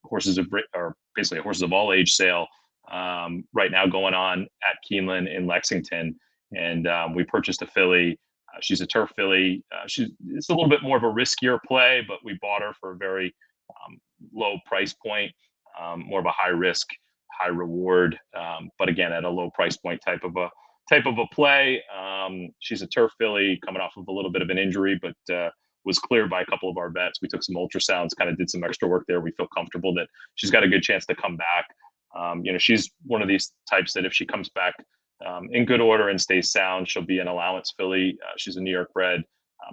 horses of all age sale right now going on at Keeneland in Lexington, and we purchased a filly. She's a turf filly. It's a little bit more of a riskier play, but we bought her for a very low price point, more of a high risk, high reward, but again at a low price point type of a play. She's a turf filly coming off of a little bit of an injury, but was cleared by a couple of our vets. We took some ultrasounds, kind of did some extra work there. We feel comfortable that she's got a good chance to come back. She's one of these types that if she comes back in good order and stays sound, she'll be an allowance filly. She's a New York bred.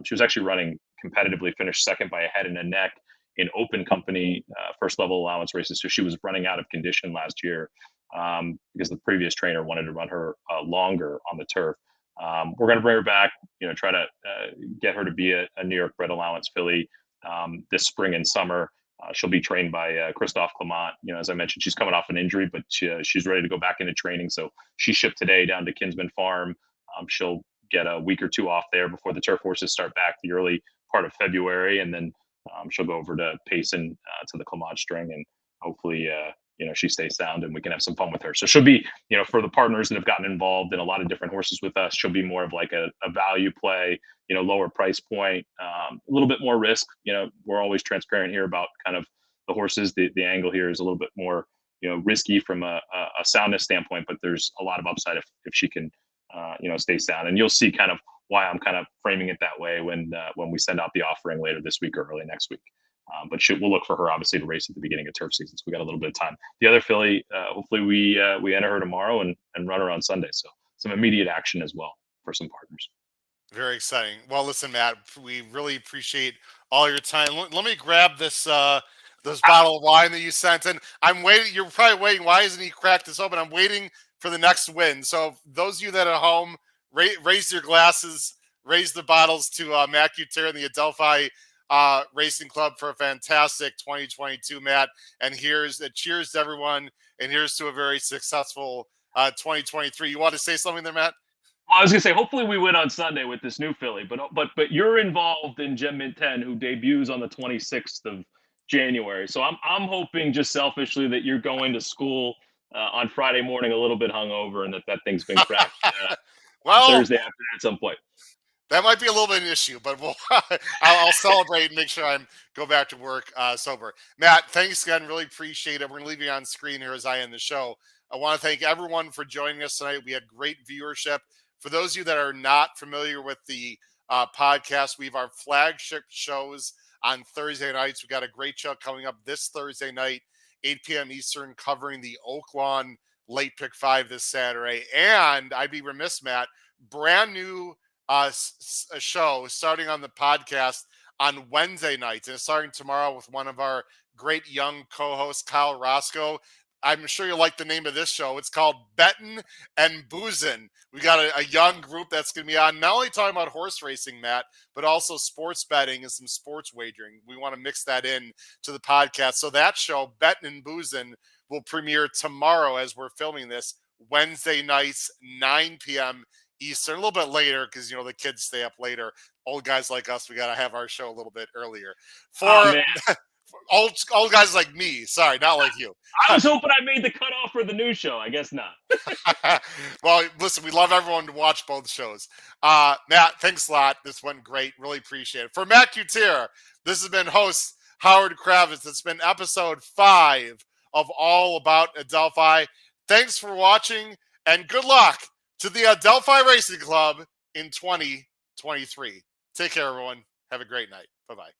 She was actually running competitively, finished second by a head and a neck in open company first level allowance races. So she was running out of condition last year because the previous trainer wanted to run her longer on the turf. We're going to bring her back, try to get her to be a New York bred allowance filly this spring and summer. She'll be trained by Christophe Clement. As I mentioned, she's coming off an injury, but she's ready to go back into training. So she shipped today down to Kinsman Farm. She'll get a week or two off there before the turf horses start back the early part of February. And then she'll go over to Payson to the Clement string, and hopefully, she stays sound and we can have some fun with her. So she'll be, for the partners that have gotten involved in a lot of different horses with us, she'll be more of like a value play, lower price point, a little bit more risk. We're always transparent here about kind of the horses. The angle here is a little bit more, risky from a soundness standpoint, but there's a lot of upside if she can, stay sound. And you'll see kind of why I'm kind of framing it that way when we send out the offering later this week or early next week. But we'll look for her obviously to race at the beginning of turf season. So we got a little bit of time. The other filly, hopefully we enter her tomorrow and run her on Sunday. So some immediate action as well for some partners. Very exciting. Well, listen, Matt, we really appreciate all your time. Let me grab this bottle of wine that you sent, and I'm waiting. You're probably waiting. Why isn't he cracked this open? I'm waiting for the next win. So those of you that are at home, raise your glasses, raise the bottles to Matt Cutair and the Adelphi Racing Club for a fantastic 2022, Matt. And here's a cheers to everyone, and here's to a very successful 2023. You want to say something there, Matt? Well, I was gonna say, hopefully we win on Sunday with this new filly, but you're involved in Gem Mint 10, who debuts on the 26th of January. So I'm hoping just selfishly that you're going to school on Friday morning a little bit hungover, and that thing's been cracked well, Thursday afternoon at some point. That might be a little bit of an issue, but I'll celebrate and make sure I go back to work sober. Matt, thanks again. Really appreciate it. We're going to leave you on screen here as I end the show. I want to thank everyone for joining us tonight. We had great viewership. For those of you that are not familiar with the podcast, we have our flagship shows on Thursday nights. We got a great show coming up this Thursday night, 8 p.m. Eastern, covering the Oak Lawn Late Pick 5 this Saturday. And I'd be remiss, Matt, brand new a show starting on the podcast on Wednesday nights, and starting tomorrow with one of our great young co-hosts, Kyle Roscoe. I'm sure you'll like the name of this show. It's called Bettin' and Boozin'. We got a young group that's going to be on, not only talking about horse racing, Matt, but also sports betting and some sports wagering. We want to mix that in to the podcast. So that show, Bettin' and Boozin', will premiere tomorrow as we're filming this, Wednesday nights, 9 p.m. Eastern, a little bit later because the kids stay up later. Old guys like us, we got to have our show a little bit earlier. For old guys like me, sorry, not like you. I was hoping I made the cutoff for the new show. I guess not. Well, listen, we love everyone to watch both shows. Matt, thanks a lot. This went great. Really appreciate it. For Matt Cutair, this has been host Howard Kravitz. It's been episode 5 of All About Adelphi. Thanks for watching, and good luck to the Adelphi Racing Club in 2023. Take care, everyone. Have a great night. Bye-bye.